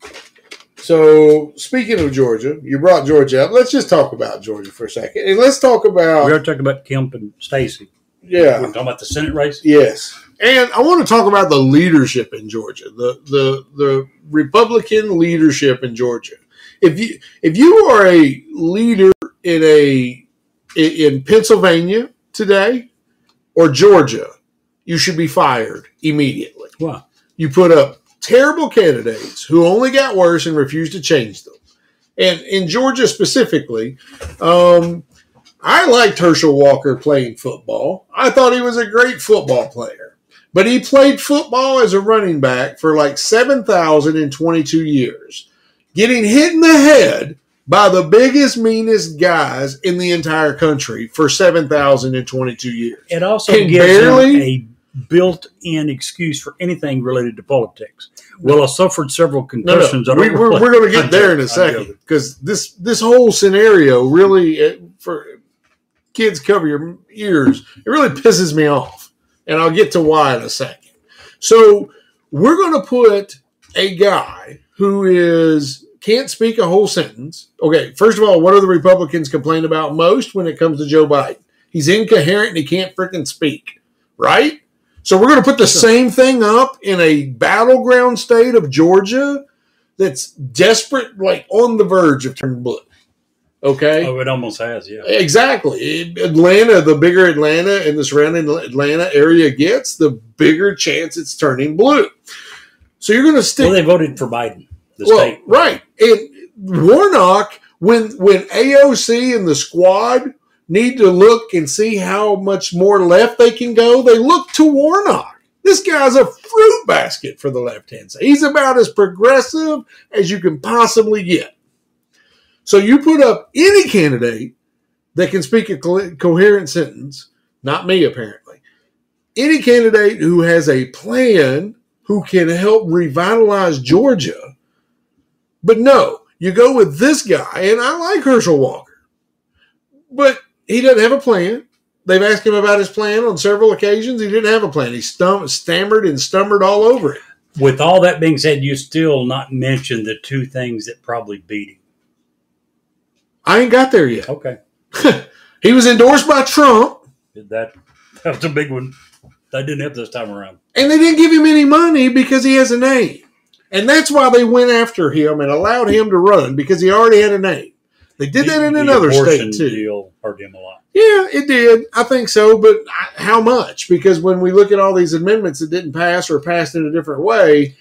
So, speaking of Georgia, you brought Georgia up. Let's just talk about Georgia for a second. And let's talk about... We are talking about Kemp and Stacey. Yeah. We're talking about the Senate race? Yes. And I want to talk about the leadership in Georgia, the Republican leadership in Georgia. If you are a leader in Pennsylvania today or Georgia, you should be fired immediately. Wow. You put up terrible candidates who only got worse and refused to change them. And in Georgia specifically, I liked Herschel Walker playing football. I thought he was a great football player. But he played football as a running back for like 7,022 years, getting hit in the head by the biggest, meanest guys in the entire country for 7,022 years. It also gives him a built-in excuse for anything related to politics. Well, I suffered several concussions. No. We're going to get there in a second because this whole scenario really, for kids cover your ears, it really pisses me off. And I'll get to why in a second. So we're going to put a guy who can't speak a whole sentence. Okay, first of all, what do the Republicans complain about most when it comes to Joe Biden? He's incoherent and he can't freaking speak, right? So we're going to put the same thing up in a battleground state of Georgia that's desperate, like on the verge of turning blue. Okay? Oh, it almost has, yeah. Exactly. Atlanta, the bigger Atlanta and the surrounding Atlanta area gets, the bigger chance it's turning blue. So you're going to stick... Well, they voted for Biden, the state. Right. And Warnock, when AOC and the squad need to look and see how much more left they can go, they look to Warnock. This guy's a fruit basket for the left-hand side. He's about as progressive as you can possibly get. So you put up any candidate that can speak a coherent sentence, not me apparently, any candidate who has a plan who can help revitalize Georgia. But no, you go with this guy, and I like Herschel Walker, but he doesn't have a plan. They've asked him about his plan on several occasions. He didn't have a plan. He stammered and stumbled all over it. With all that being said, you still not mentioned the two things that probably beat him. I ain't got there yet. Okay. He was endorsed by Trump. That was a big one. That didn't help this time around. And they didn't give him any money because he has a name. And that's why they went after him and allowed him to run, because he already had a name. They did that in another state, too. Deal hurt him a lot. Yeah, it did. I think so. But how much? Because when we look at all these amendments that didn't pass or passed in a different way.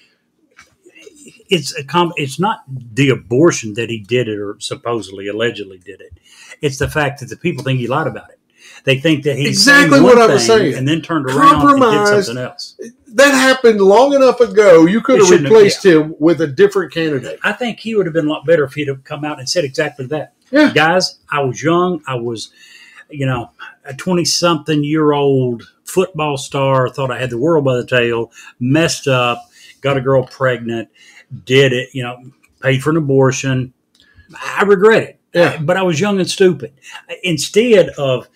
It's not the abortion that he did it or supposedly, allegedly did it. It's the fact that the people think he lied about it. They think that he exactly what I was saying, and then turned around and did something else. That happened long enough ago. You could have replaced him with a different candidate. I think he would have been a lot better if he'd have come out and said exactly that. Yeah. Guys, I was young. I was, a 20-something-year-old football star. Thought I had the world by the tail. Messed up. Got a girl pregnant. Did it. Paid for an abortion. I regret it. Yeah. But I was young and stupid. Instead of,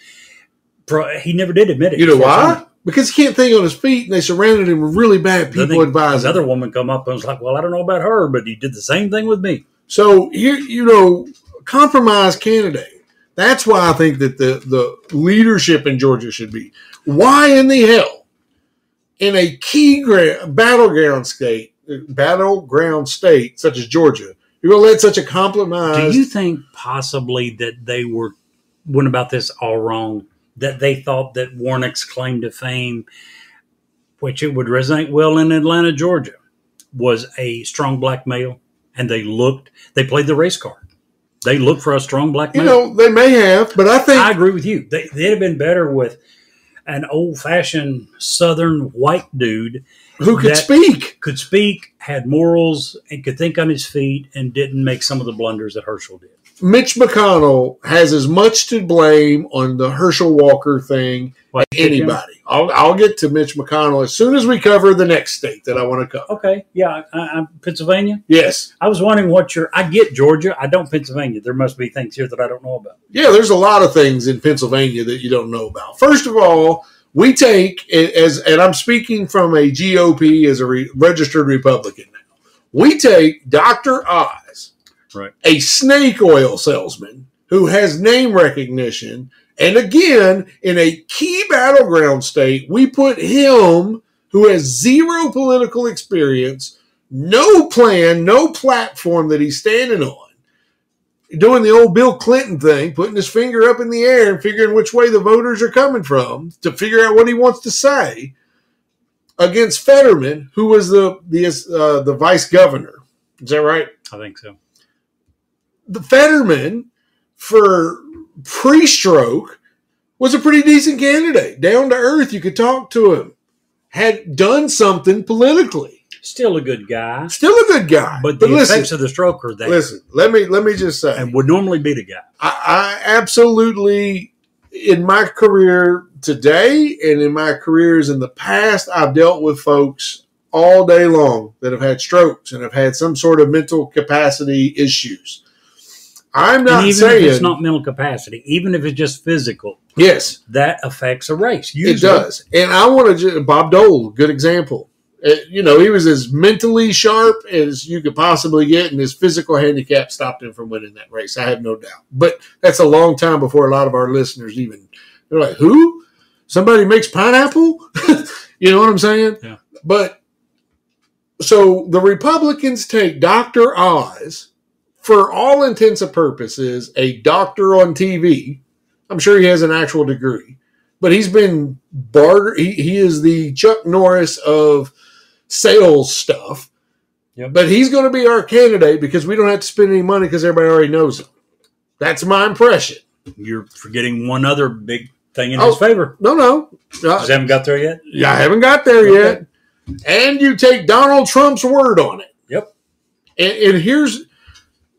he never did admit it. You know why? Because he can't think on his feet, and they surrounded him with really bad people advising. Another woman come up and was like, well, I don't know about her, but he did the same thing with me. So, compromise candidate. That's why I think that the leadership in Georgia should be. Why in the hell, in a key battleground state such as Georgia, you're going to let such a compromise? Do you think possibly that they went about this all wrong? That they thought that Warnock's claim to fame, which it would resonate well in Atlanta, Georgia, was a strong black male, and they played the race card. They looked for a strong black male. They may have, but I agree with you. They'd have been better with an old-fashioned Southern white dude who could speak, had morals, and could think on his feet, and didn't make some of the blunders that Herschel did. Mitch McConnell has as much to blame on the Herschel Walker thing as anybody. I'll get to Mitch McConnell as soon as we cover the next state that I want to cover. Okay, yeah, I'm Pennsylvania. Yes, I was wondering I get Georgia. I don't Pennsylvania. There must be things here that I don't know about. Yeah, there's a lot of things in Pennsylvania that you don't know about. First of all, we take and I'm speaking from a GOP as a registered Republican now. We take Dr. Oz. Right. A snake oil salesman who has name recognition. And again, in a key battleground state, we put him, who has zero political experience, no plan, no platform that he's standing on, doing the old Bill Clinton thing, putting his finger up in the air and figuring which way the voters are coming from to figure out what he wants to say, against Fetterman, who was the vice governor. Is that right? I think so. The Fetterman, for pre-stroke, was a pretty decent candidate. Down to earth, you could talk to him. Had done something politically. Still a good guy. But the effects of the stroke are there. Listen, let me just say. And would normally be the guy. I absolutely, in my career today and in my careers in the past, I've dealt with folks all day long that have had strokes and have had some sort of mental capacity issues. I'm not saying, even if it's not mental capacity, even if it's just physical, yes, that affects a race. Usually. It does. And I want to Bob Dole, good example. He was as mentally sharp as you could possibly get, and his physical handicap stopped him from winning that race. I have no doubt. But that's a long time before a lot of our listeners they're like, who? Somebody makes pineapple? You know what I'm saying? Yeah. But so the Republicans take Dr. Oz, for all intents and purposes, a doctor on TV. I'm sure he has an actual degree, but he's been bartered. He is the Chuck Norris of sales stuff. Yep. But he's going to be our candidate because we don't have to spend any money because everybody already knows him. That's my impression. You're forgetting one other big thing in his favor. No. Just haven't got there yet? Yeah, I haven't got there yet. And you take Donald Trump's word on it. Yep. And here's,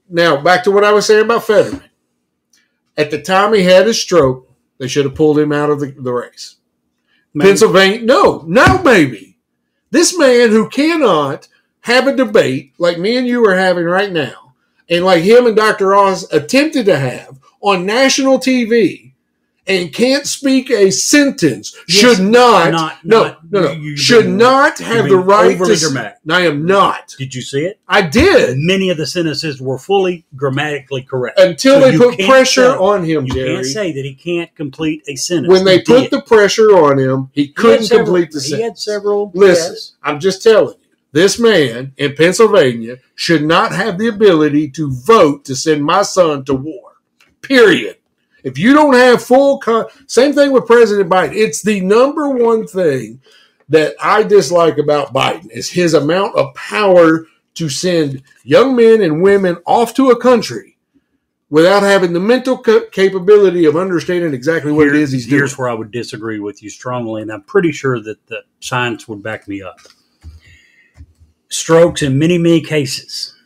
now back to what I was saying about Fetterman. At the time he had his stroke, they should have pulled him out of the race. Maybe. Pennsylvania, no, maybe. This man who cannot have a debate like me and you are having right now, and like him and Dr. Oz attempted to have on national TV, and can't speak a sentence, should not have the right to. Dramatic. I am not. Did you see it? I did. Many of the sentences were fully grammatically correct. Until they put pressure on him, Jerry. You can't say that he can't complete a sentence. When they put the pressure on him, he couldn't complete the sentence. He had several. Listen, I'm just telling you, this man in Pennsylvania should not have the ability to vote to send my son to war. Period. If you don't have same thing with President Biden. It's the number one thing that I dislike about Biden is his amount of power to send young men and women off to a country without having the mental capability of understanding exactly what it is he's doing. Here's where I would disagree with you strongly, and I'm pretty sure that the science would back me up. Strokes in many, many cases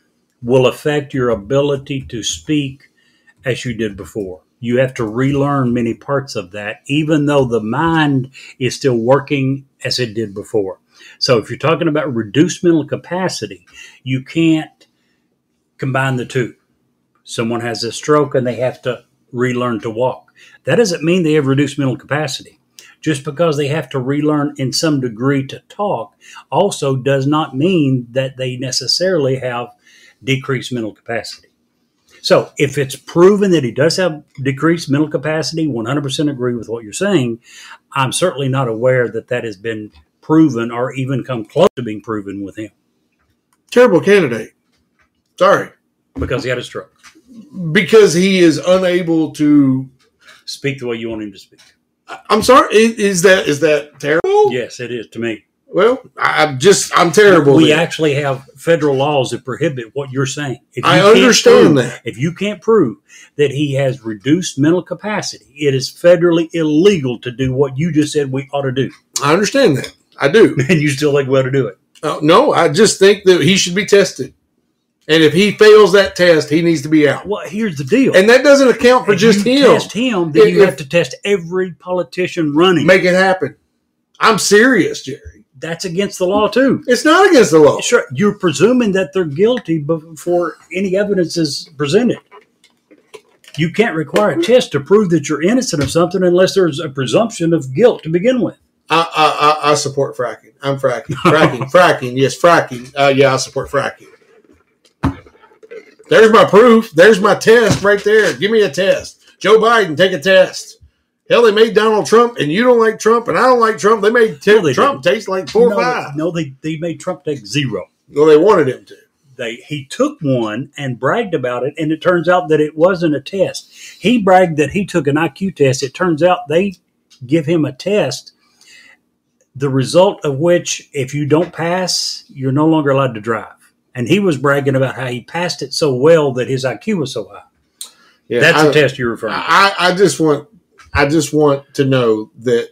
will affect your ability to speak as you did before. You have to relearn many parts of that, even though the mind is still working as it did before. So if you're talking about reduced mental capacity, you can't combine the two. Someone has a stroke and they have to relearn to walk. That doesn't mean they have reduced mental capacity. Just because they have to relearn in some degree to talk also does not mean that they necessarily have decreased mental capacity. So if it's proven that he does have decreased mental capacity, 100% agree with what you're saying. I'm certainly not aware that that has been proven or even come close to being proven with him. Terrible candidate. Sorry. Because he had a stroke. Because he is unable to speak the way you want him to speak. I'm sorry. Is that terrible? Yes, it is to me. Well, I'm terrible. We actually have federal laws that prohibit what you're saying. I understand that. If you can't prove that he has reduced mental capacity, it is federally illegal to do what you just said we ought to do. I understand that. I do. And you still think we ought to do it? No, I just think that he should be tested. And if he fails that test, he needs to be out. Well, here's the deal. And that doesn't account for just him. Test him, then you have to test every politician running. Make it happen. I'm serious, Jerry. That's against the law, too. It's not against the law. Sure. You're presuming that they're guilty before any evidence is presented. You can't require a test to prove that you're innocent of something unless there's a presumption of guilt to begin with. I support fracking. I'm fracking. Fracking. Yes, fracking. Yeah, I support fracking. There's my proof. There's my test right there. Give me a test. Joe Biden, take a test. Hell, they made Donald Trump, and you don't like Trump, and I don't like Trump. They made Trump taste like 4 or 5. No, they made Trump take 0. Well, they wanted him to. He took one and bragged about it, and it turns out that it wasn't a test. He bragged that he took an IQ test. It turns out they give him a test, the result of which, if you don't pass, you're no longer allowed to drive. And he was bragging about how he passed it so well that his IQ was so high. Yeah, that's the test you're referring to. I just want to know that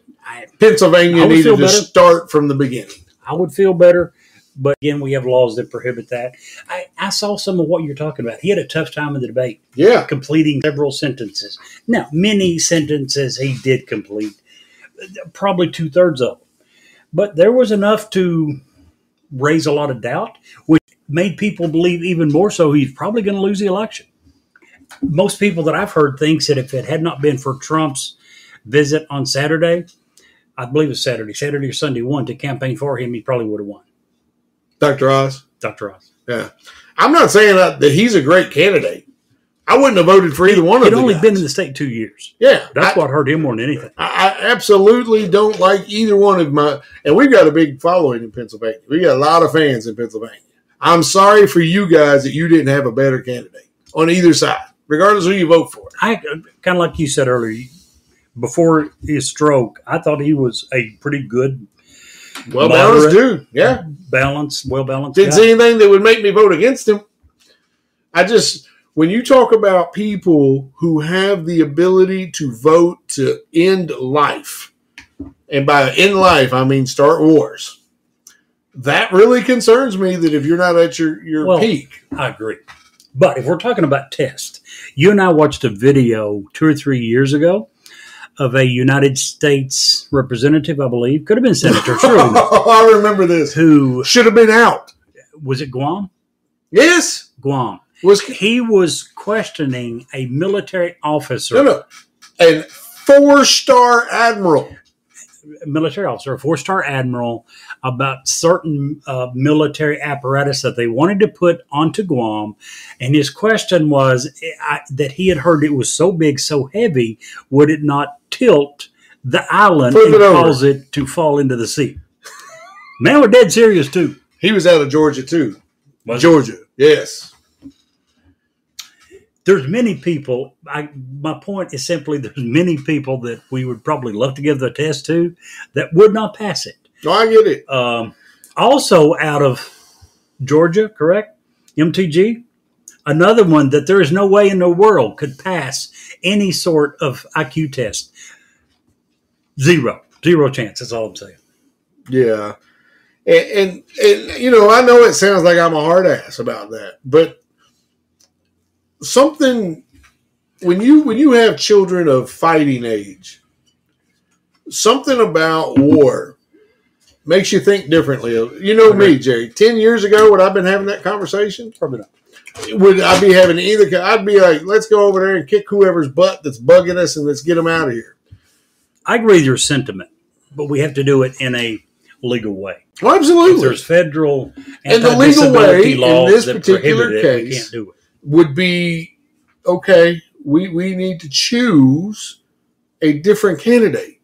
Pennsylvania needed to start from the beginning. I would feel better, but again, we have laws that prohibit that. I saw some of what you're talking about. He had a tough time in the debate. Yeah. Completing several sentences. Now, many sentences he did complete, probably 2/3 of them. But there was enough to raise a lot of doubt, which made people believe even more so he's probably going to lose the election. Most people that I've heard thinks that if it had not been for Trump's visit on Saturday, I believe it was Saturday or Sunday one, to campaign for him, he probably would have won. Dr. Oz? Dr. Oz. Yeah. I'm not saying that he's a great candidate. I wouldn't have voted for either one of them. He'd only been in the state 2 years. Yeah. That's what hurt him more than anything. I absolutely don't like either one of my, and we've got a big following in Pennsylvania. We got a lot of fans in Pennsylvania. I'm sorry for you guys that you didn't have a better candidate on either side, regardless of who you vote for. I kind of like you said earlier, before his stroke, I thought he was a pretty good Well balanced moderate, dude. Yeah. balanced, well balanced. Didn't guy. see anything that would make me vote against him. When you talk about people who have the ability to vote to end life, and by end life, I mean start wars, that really concerns me that if you're not at your peak. I agree. But if we're talking about tests, you and I watched a video 2 or 3 years ago of a United States representative, I believe, could have been senator, surely not, I remember this. who, Should have been out. was it Guam? Yes. Guam. Was He was questioning a military officer. no. And 4-star admiral. Military officer, a 4-star admiral, about certain military apparatus that they wanted to put onto Guam. And his question was that he had heard it was so big, so heavy, would it not tilt the island Flip and it over. cause it to fall into the sea? Man, we're dead serious, too. He was out of Georgia too. Was Georgia. Yes. There's many people. My point is simply there's many people that we would probably love to give the test to that would not pass it. No, I get it. Also out of Georgia, correct? MTG. Another one that there is no way in the world could pass any sort of IQ test. Zero chance. That's all I'm saying. Yeah. And you know, I know it sounds like I'm a hard ass about that, but something when you have children of fighting age, something about war makes you think differently. You know me, Jerry. 10 years ago, would I have been having that conversation? Probably not. Would I be having either? I'd be like, let's go over there and kick whoever's butt that's bugging us and let's get them out of here. I agree with your sentiment, but we have to do it in a legal way. Well, If absolutely. there's federal And the legal way anti-disability in laws this that particular prohibit it, we case can't do it. Would be, okay, we need to choose a different candidate.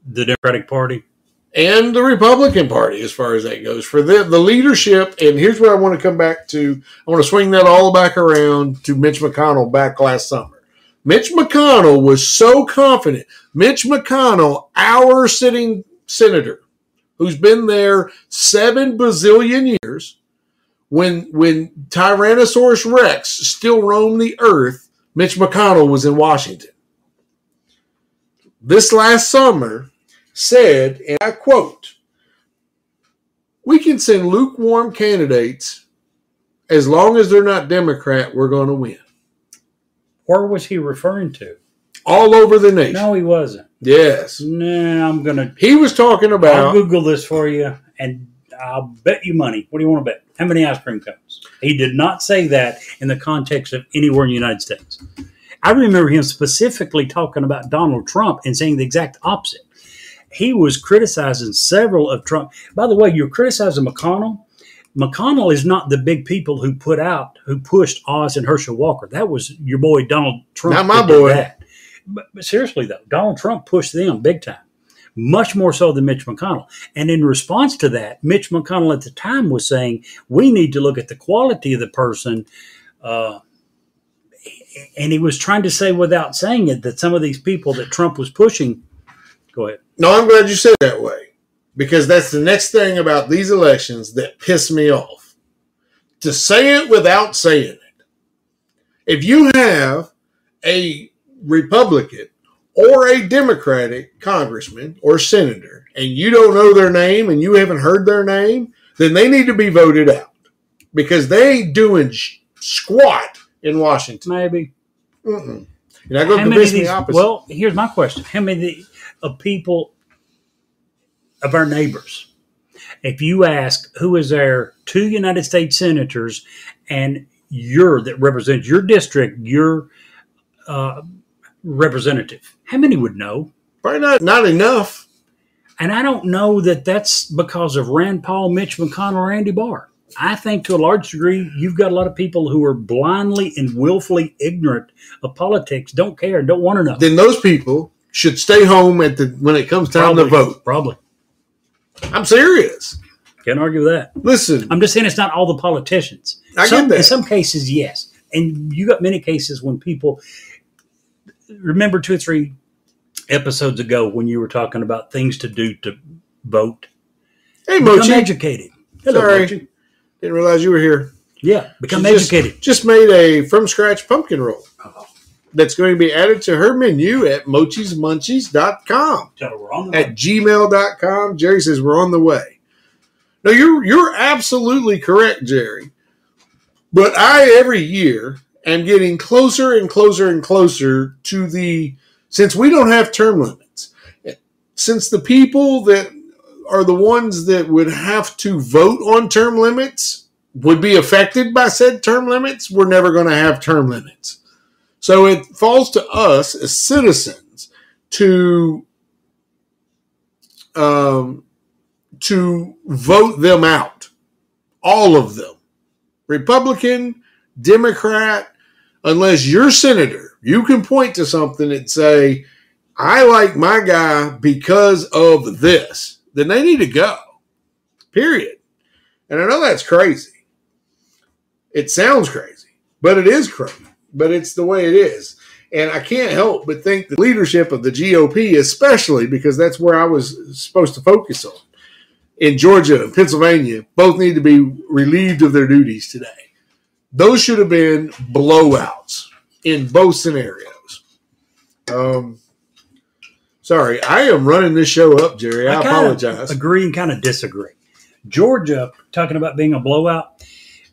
The Democratic Party. And the Republican Party, as far as that goes, for the leadership. And here's what I want to come back to. I want to swing that all back around to Mitch McConnell back last summer. Mitch McConnell was so confident. Mitch McConnell, our sitting senator, who's been there 7 bazillion years, when Tyrannosaurus Rex still roamed the earth, Mitch McConnell was in Washington. This last summer said, and I quote, "We can send lukewarm candidates as long as they're not Democrat, we're going to win." Where was he referring to? All over the nation. No, he wasn't. Yes. No, I'm going to. He was talking I'll about, Google this for you, and I'll bet you money. What do you want to bet? How many ice cream cones? He did not say that in the context of anywhere in the United States. I remember him specifically talking about Donald Trump and saying the exact opposite. He was criticizing several of Trump. By the way, you're criticizing McConnell. McConnell is not the big people who pushed Oz and Herschel Walker. That was your boy Donald Trump. Not my that did boy. that. But seriously, though, Donald Trump pushed them big time, much more so than Mitch McConnell. And in response to that, Mitch McConnell at the time was saying, we need to look at the quality of the person. And he was trying to say without saying it that some of these people that Trump was pushing. Go ahead. no, I'm glad you said it that way, because that's the next thing about these elections that piss me off. To say it without saying it. If you have a Republican or a Democratic congressman or senator and you don't know their name and you haven't heard their name, then they need to be voted out because they ain't doing squat in Washington. Maybe. Mm-mm. You're not going to How many convince of me these? opposite. Well, here's my question: how many of people of our neighbors, if you ask who is there 2 United States senators and that represents your district, your representative, how many would know? Probably not enough. And I don't know that that's because of Rand Paul, Mitch McConnell, or Andy Barr. I think to a large degree, you've got a lot of people who are blindly and willfully ignorant of politics, don't care, don't want to know. Then those people should stay home when it comes time to vote. Probably. I'm serious. Can't argue with that. Listen, I'm just saying it's not all the politicians. I get that. In some cases, yes. And you got many cases when people remember 2 or 3 episodes ago when you were talking about things to do to vote. Hey, Become Mochi. educated. Hello, Sorry. Mochi. Didn't realize you were here. Yeah, become She educated. Just made a from-scratch pumpkin roll that's going to be added to her menu at mochismunchies.com. Tell her we're on the At gmail.com. Jerry says we're on the way. No, you're absolutely correct, Jerry. But I, every year, am getting closer and closer and closer to since we don't have term limits, since the people that are the ones that would have to vote on term limits would be affected by said term limits, we're never going to have term limits. So it falls to us as citizens to vote them out. All of them. Republican, Democrat, unless you're senator, you can point to something and say, I like my guy because of this. Then they need to go. Period. And I know that's crazy. It sounds crazy, but it is crazy. But it's the way it is. And I can't help but think the leadership of the GOP, especially because that's where I was supposed to focus on, in Georgia and Pennsylvania, both need to be relieved of their duties today. Those should have been blowouts in both scenarios. Sorry, I am running this show up, Jerry. I apologize. Agree and kind of disagree. Georgia, talking about being a blowout,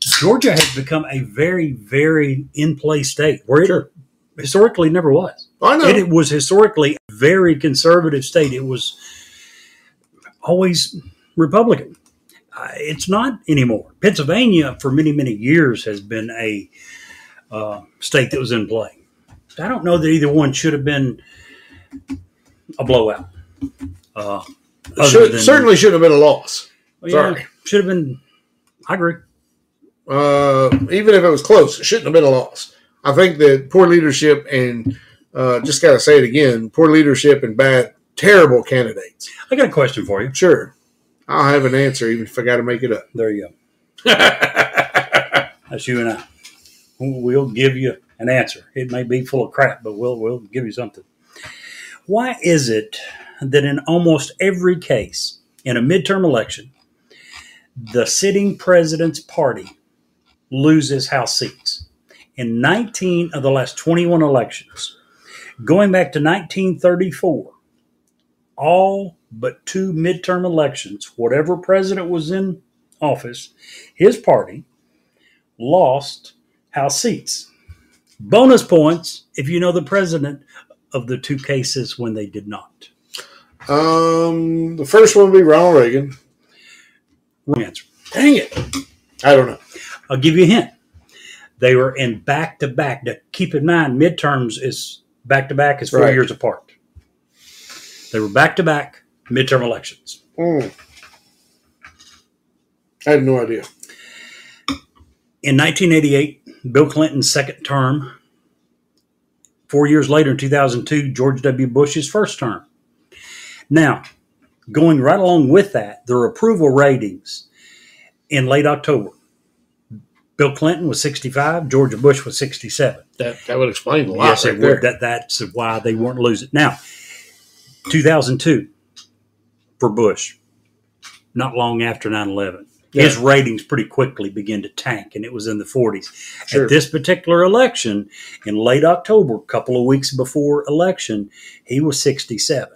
Georgia has become a very, very in-play state where it historically never was. I know. It was historically a very conservative state. It was always Republican. It's not anymore. Pennsylvania, for many, many years, has been a state that was in play. I don't know that either one should have been a blowout. Certainly should have been a loss. Well, Sorry. Should have been. I agree. Even if it was close, it shouldn't have been a loss. I think that poor leadership and just got to say it again, poor leadership and terrible candidates. I got a question for you. Sure. I'll have an answer even if I got to make it up. There you go. That's you and I. We'll give you an answer. It may be full of crap, but we'll give you something. Why is it that in almost every case in a midterm election, the sitting president's party loses House seats? In 19 of the last 21 elections, going back to 1934, all but 2 midterm elections, whatever president was in office, his party lost House seats. Bonus points if you know the president of the 2 cases when they did not. The first one would be Ronald Reagan. Wrong answer. Dang it. I don't know. I'll give you a hint. They were in back-to-back. Now, keep in mind, midterms is back-to-back is 4 years apart. They were back-to-back midterm elections. I had no idea. In 1988, Bill Clinton's second term. 4 years later, in 2002, George W. Bush's first term. Now, going right along with that, their approval ratings in late October. Bill Clinton was 65. George Bush was 67. That would explain a lot. Yes, it would. That's why they weren't losing. Now, 2002 for Bush, not long after 9/11. Yeah. His ratings pretty quickly began to tank, and it was in the 40s. Sure. At this particular election, in late October, a couple of weeks before election, he was 67.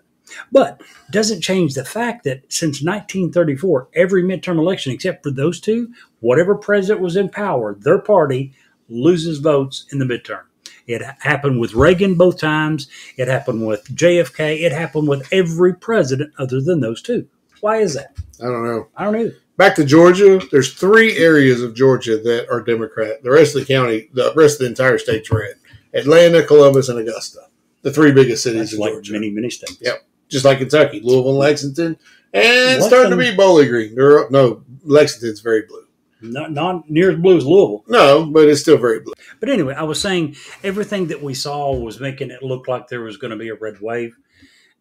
But doesn't change the fact that since 1934, every midterm election, except for those 2, whatever president was in power, their party loses votes in the midterm. It happened with Reagan both times. It happened with JFK. It happened with every president other than those 2. Why is that? I don't know. I don't either. Back to Georgia, there's 3 areas of Georgia that are Democrat. The rest of the county, the rest of the entire state's red. Atlanta, Columbus, and Augusta. The 3 biggest cities That's in like Georgia. many, many states. Yep. Just like Kentucky, Louisville, and Lexington. And starting to be Bowling Green. No, Lexington's very blue. Not near as blue as Louisville. No, but it's still very blue. But anyway, I was saying everything that we saw was making it look like there was going to be a red wave,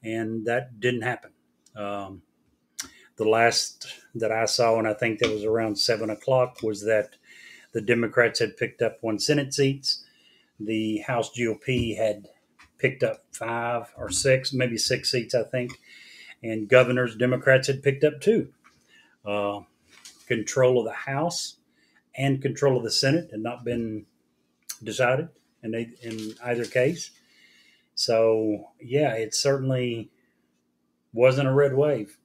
and that didn't happen. The last that I saw, and I think that was around 7 o'clock, was that the Democrats had picked up 1 Senate seats. The House GOP had picked up 5 or 6, maybe 6 seats, I think. And governors, Democrats had picked up too. Control of the House and control of the Senate had not been decided in either case. So, yeah, it certainly wasn't a red wave.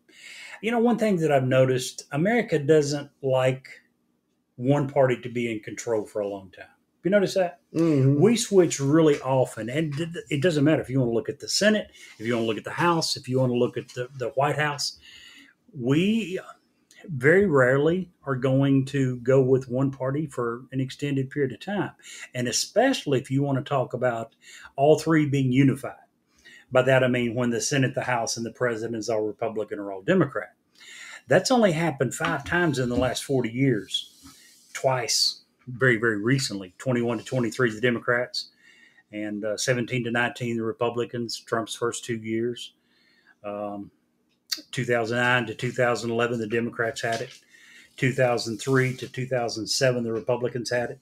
One thing that I've noticed, America doesn't like one party to be in control for a long time. You notice that? Mm-hmm. We switch really often, and it doesn't matter if you want to look at the Senate, if you want to look at the House, if you want to look at the White House. We very rarely are going to go with one party for an extended period of time, and especially if you want to talk about all three being unified. By that I mean when the Senate, the House, and the President is all Republican or all Democrat. That's only happened 5 times in the last 40 years. Twice, very, very recently, 21 to 23, the Democrats, and 17 to 19, the Republicans, Trump's first 2 years. 2009 to 2011, the Democrats had it. 2003 to 2007, the Republicans had it.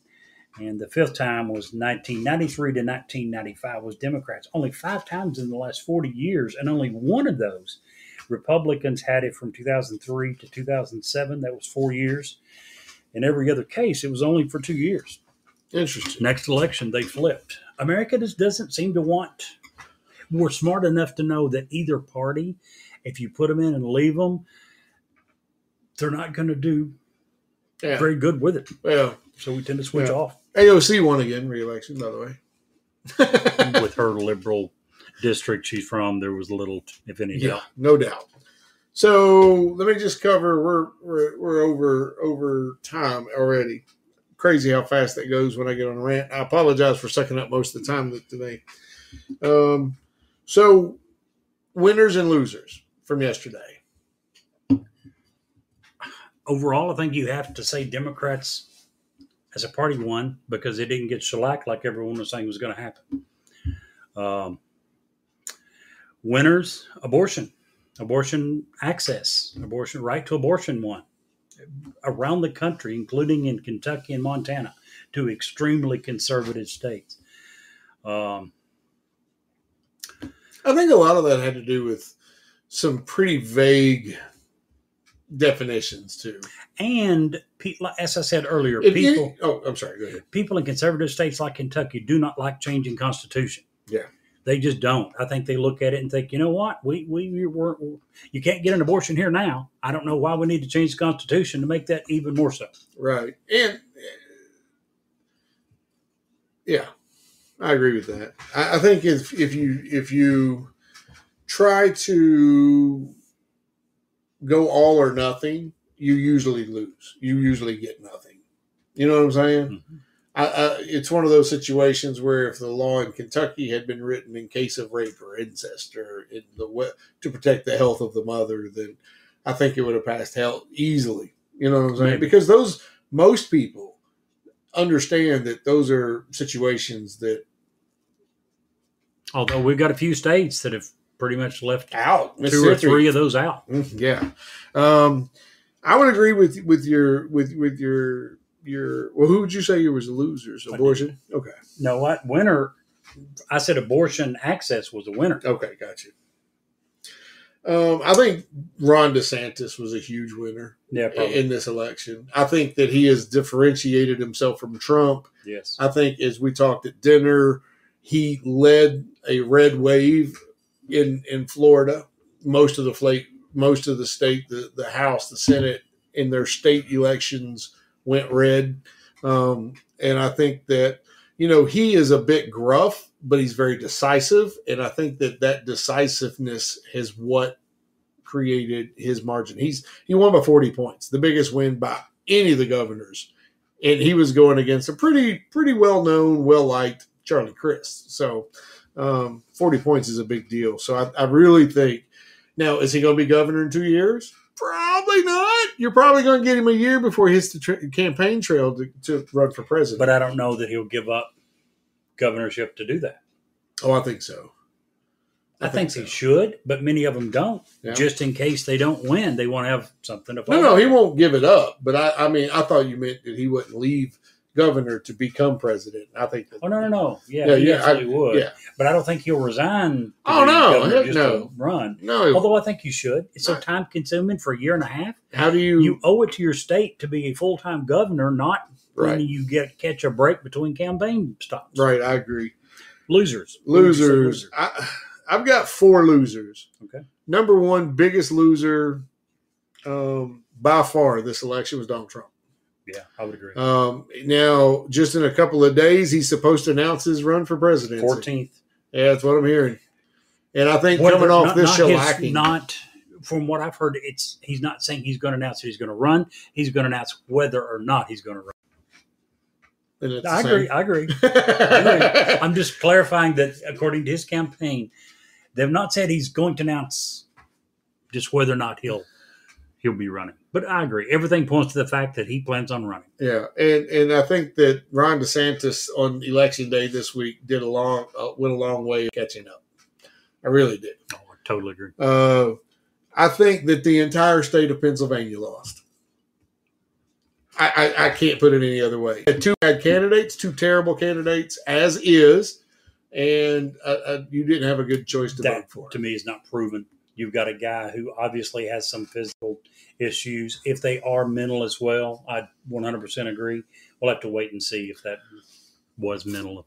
And the 5th time was 1993 to 1995 was Democrats. Only 5 times in the last 40 years, and only one of those, Republicans had it from 2003 to 2007. That was 4 years. In every other case, it was only for 2 years. Interesting. Next election, they flipped. America just doesn't seem to want. We're smart enough to know that either party, if you put them in and leave them, they're not going to do very good with it. Well, so we tend to switch off. AOC won again, re-election, by the way. With her liberal district she's from, there was little, if any, doubt. No doubt. So let me just cover. We're over time already. Crazy how fast that goes when I get on a rant. I apologize for sucking up most of the time today. So winners and losers from yesterday. Overall, I think you have to say Democrats as a party won because they didn't get shellacked like everyone was saying was going to happen. Winners, abortion access, right to abortion won around the country, including in Kentucky and Montana, 2 extremely conservative states. I think a lot of that had to do with some pretty vague definitions too. And as I said earlier, I'm sorry, go ahead. People in conservative states like Kentucky do not like changing Constitution. Yeah. They just don't. I think they look at it and think, you know what? You can't get an abortion here now. I don't know why we need to change the Constitution to make that even more so. Right. And yeah, I agree with that. I think if you try to go all or nothing, you usually lose. You usually get nothing. You know what I'm saying? Mm-hmm. It's one of those situations where if the law in Kentucky had been written in case of rape or incest or to protect the health of the mother, then I think it would have passed hell easily. You know what I'm saying? Maybe. Because most people understand that those are situations that. Although we've got a few states that have pretty much left out 2 or 3 of those out. Yeah, I would agree with your. Well, who would you say was the losers? Abortion? Okay. No, what winner? I said abortion access was a winner. Okay, got you. I think Ron DeSantis was a huge winner in this election. I think that he has differentiated himself from Trump. Yes. I think as we talked at dinner, he led a red wave in Florida. Most of the state, the House, the Senate, in their state elections went red. And I think that, he is a bit gruff, but he's very decisive. And I think that decisiveness is what created his margin. He won by 40 points, the biggest win by any of the governors. And he was going against a pretty well-known, well-liked Charlie Crist. So 40 points is a big deal. So I really think, now, is he going to be governor in 2 years? Probably not. You're probably going to get him a year before he hits the campaign trail to run for president. But I don't know that he'll give up governorship to do that. Oh, I think so. I think he should, but many of them don't. Yeah. Just in case they don't win, they want to have something to follow. No, he won't give it up. But I thought you meant that he wouldn't leave governor to become president. I think that. Oh no. Yeah, Yeah, he yeah, absolutely would. Yeah. But I don't think he'll resign. To Oh, be no, governor heck just no. to run. No. Although I think you should. It's so time consuming for a year and a half. How do You owe it to your state to be a full time governor, not Right. when you catch a break between campaign stops. Right, I agree. Losers. Losers. I've got 4 losers. Okay. Number one, biggest loser by far this election was Donald Trump. Yeah, I would agree. Now, just in a couple of days, he's supposed to announce his run for president. 14th. Yeah, that's what I'm hearing. And I think coming off this shellacking. Not from what I've heard, he's not saying he's going to announce that he's going to run. He's going to announce whether or not he's going to run. I agree. I'm just clarifying that according to his campaign, they've not said he's going to announce just whether or not he'll be running. But I agree. Everything points to the fact that he plans on running. Yeah, and I think that Ron DeSantis on election day this week went a long way of catching up. I really did. Oh, I totally agree. I think that the entire state of Pennsylvania lost. I can't put it any other way. Had 2 bad candidates, 2 terrible candidates, as is, and you didn't have a good choice to vote for. To me, is not proven. You've got a guy who obviously has some physical issues. If they are mental as well, I 100% agree. We'll have to wait and see if that was mental.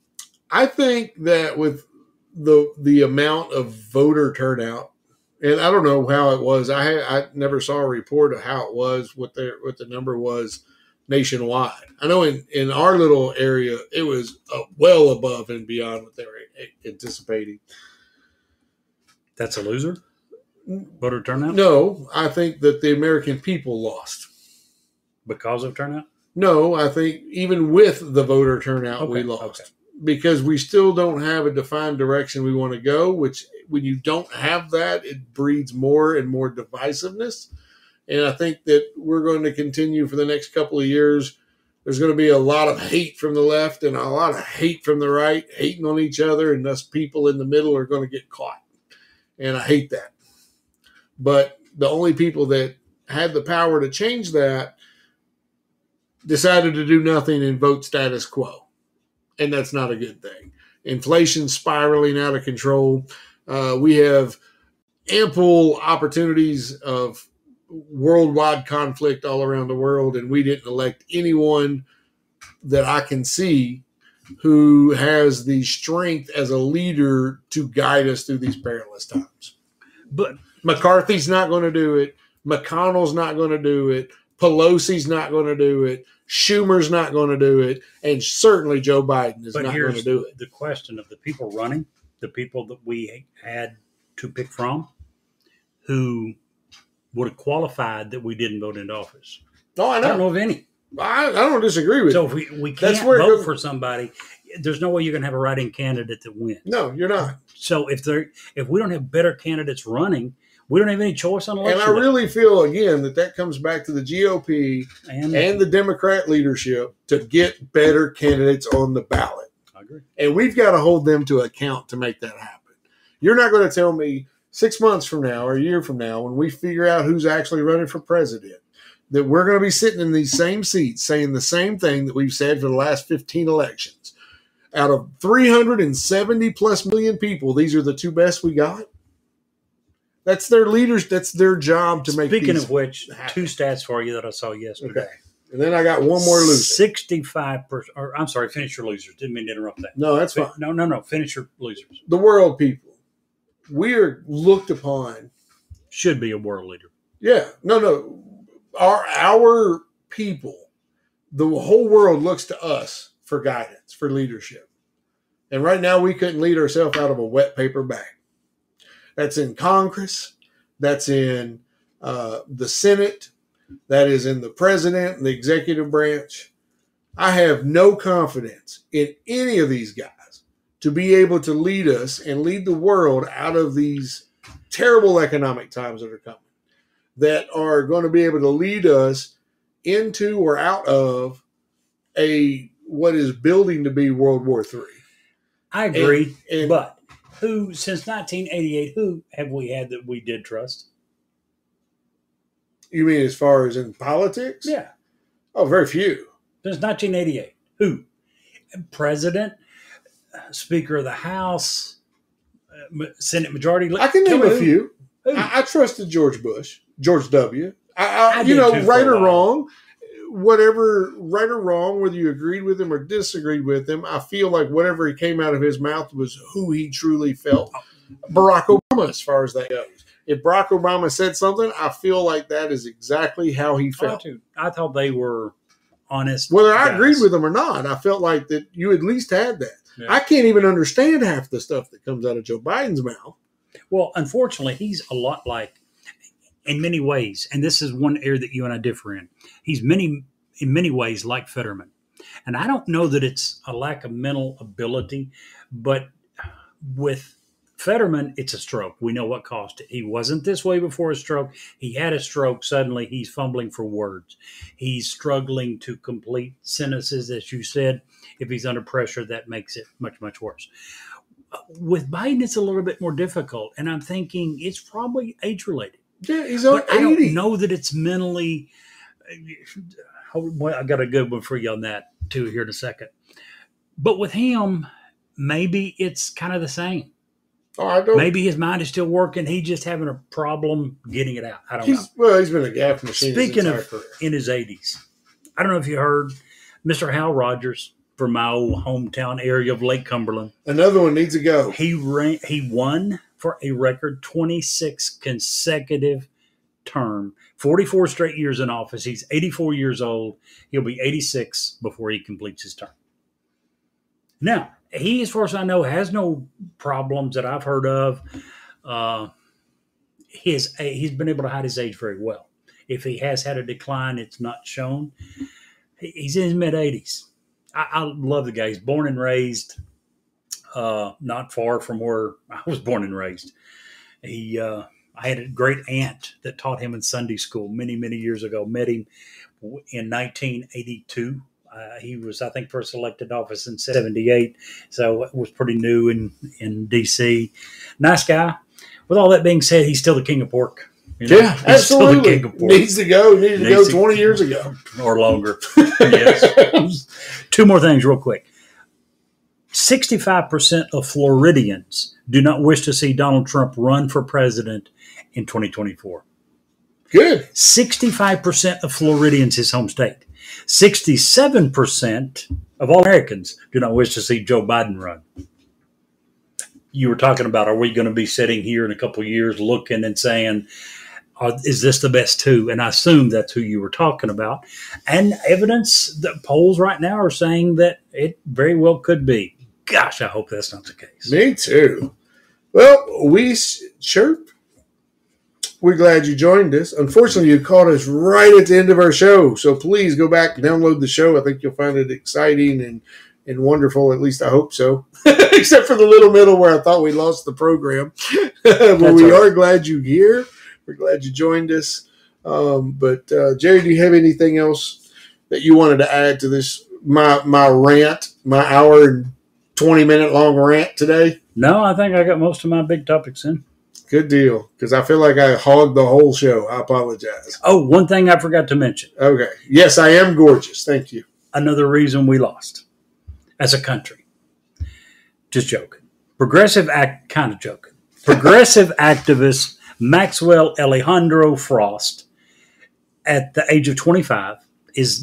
I think that with the amount of voter turnout, and I don't know how it was. I never saw a report of how it was, what the number was nationwide. I know in our little area, it was well above and beyond what they were anticipating. That's a loser? Voter turnout? No, I think that the American people lost. Because of turnout? No, I think even with the voter turnout, we lost. Okay. Because we still don't have a defined direction we want to go, which when you don't have that, it breeds more and more divisiveness. And I think that we're going to continue for the next couple of years. There's going to be a lot of hate from the left and a lot of hate from the right, hating on each other, and us people in the middle are going to get caught. And I hate that. But the only people that had the power to change that decided to do nothing and vote status quo. And that's not a good thing. Inflation spiraling out of control. We have ample opportunities of worldwide conflict all around the world, and we didn't elect anyone that I can see who has the strength as a leader to guide us through these perilous times. But McCarthy's not going to do it. McConnell's not going to do it. Pelosi's not going to do it. Schumer's not going to do it. And certainly Joe Biden is not going to do it. The question of the people running, the people that we had to pick from, who would have qualified that we didn't vote into office. Oh, I know. I don't know of any. I don't disagree with you. So if we can't vote for somebody, there's no way you're going to have a write-in candidate that wins. No, you're not. So if we don't have better candidates running, we don't have any choice on election. And I really feel, again, that comes back to the GOP and the Democrat leadership to get better candidates on the ballot. I agree. And we've got to hold them to account to make that happen. You're not going to tell me 6 months from now or a year from now, when we figure out who's actually running for president, that we're going to be sitting in these same seats saying the same thing that we've said for the last 15 elections. Out of 370 plus million people, these are the 2 best we got. That's their leaders. That's their job to make. Speaking of which, happen. 2 stats for you that I saw yesterday. Okay. And then I got one more loser. 65%. Or I'm sorry, finish your losers. Didn't mean to interrupt that. No, that's fine. No. Finish your losers. The world people. We are looked upon. Should be a world leader. Yeah. No. Our people, the whole world looks to us for guidance, for leadership. And right now we couldn't lead ourselves out of a wet paper bag. That's in Congress. That's in the Senate. That is in the president and the executive branch. I have no confidence in any of these guys to be able to lead us and lead the world out of these terrible economic times that are coming, that are going to be able to lead us into or out of what is building to be World War III. I agree, but who, since 1988, who have we had that we did trust? You mean as far as in politics? Yeah. Oh, very few. Since 1988. Who? President, Speaker of the House, Senate Majority Leader. I can name Tell me a few. Who? I trusted George Bush, George W. I You did know, too for right a or while. wrong, whatever, right or wrong, whether you agreed with him or disagreed with him, I feel like whatever he came out of his mouth was who he truly felt. Barack Obama, as far as that goes. If Barack Obama said something, I feel like that is exactly how he felt. I thought they were honest. Whether I guys. agreed with him or not, I felt like that you at least had that. Yeah. I can't even understand half the stuff that comes out of Joe Biden's mouth. Well, unfortunately, he's a lot like, in many ways, and this is one area that you and I differ in. He's in many ways like Fetterman. And I don't know that it's a lack of mental ability, but with Fetterman, it's a stroke. We know what caused it. He wasn't this way before a stroke. He had a stroke. Suddenly, he's fumbling for words. He's struggling to complete sentences, as you said. If he's under pressure, that makes it much, much worse. With Biden, it's a little bit more difficult. And I'm thinking it's probably age-related. Yeah, he's on But I 80. don't know that it's mentally. Well, I got a good one for you on that, too, here in a second. But with him, maybe it's kind of the same. Oh, I don't. Maybe his mind is still working. He's just having a problem getting it out. I don't know. Well, he's been a gaff machine. Speaking his entire of career. in his 80s, I don't know if you heard Mr. Hal Rogers from my old hometown area of Lake Cumberland. Another one needs to go. He won for a record 26 consecutive term, 44 straight years in office. He's 84 years old. He'll be 86 before he completes his term. Now, he, as far as I know, has no problems that I've heard of. He's been able to hide his age very well. If he has had a decline, it's not shown. He's in his mid-80s. I love the guy. He's born and raised not far from where I was born and raised. I had a great aunt that taught him in Sunday school many, many years ago. Met him in 1982. He was, I think, first elected office in 78, so it was pretty new in D.C. Nice guy. With all that being said, he's still the king of pork. You know? Yeah, He's still the absolutely. king of pork. Needs to go. Needed to go Needs to- 20 years ago. Or longer. Yes. Two more things real quick. 65% of Floridians do not wish to see Donald Trump run for president in 2024. Good. 65% of Floridians, his home state. 67% of all Americans do not wish to see Joe Biden run. You were talking about, are we going to be sitting here in a couple of years looking and saying, is this the best two? And I assume that's who you were talking about. And evidence, the polls right now are saying that it very well could be. Gosh, I hope that's not the case. Me too. Well, Chirp, we're glad you joined us. Unfortunately, you caught us right at the end of our show. So please go back and download the show. I think you'll find it exciting and wonderful. At least I hope so. Except for the little middle where I thought we lost the program. But we are glad you're here. We're glad you joined us. But Jerry, do you have anything else that you wanted to add to this, my rant, my hour and 20-minute long rant today? No, I think I got most of my big topics in. Good deal, because I feel like I hogged the whole show. I apologize. Oh, one thing I forgot to mention. Okay. Yes, I am gorgeous. Thank you. Another reason we lost as a country. Just joking. Progressive activist Maxwell Alejandro Frost, at the age of 25,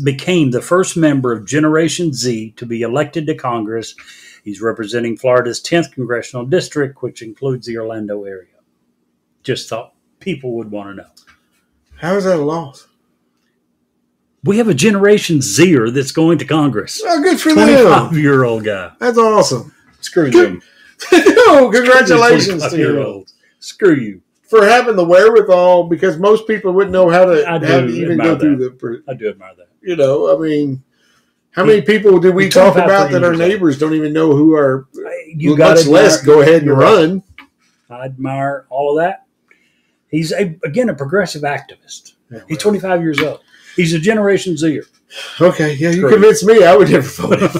became the first member of Generation Z to be elected to Congress. He's representing Florida's 10th congressional district, which includes the Orlando area. Just thought people would want to know. How is that a loss? We have a Generation Zer that's going to Congress. Oh, good for them. 25-year-old guy. That's awesome. Screw Good. them. Oh, congratulations to you 25-year-olds. Screw you. for having the wherewithal, because most people wouldn't know how to even go through the. I do admire that. You know, I mean, how many people do we talk about that our neighbors don't even know who are? Much less go ahead and run. I admire all of that. He's again a progressive activist. Yeah, well. He's 25 years old. He's a Generation Zer. Okay, yeah, you convinced me. I would never vote him.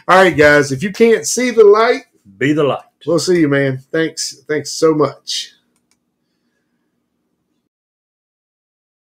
All right, guys, if you can't see the light, Be the light. we'll see you, man. Thanks so much.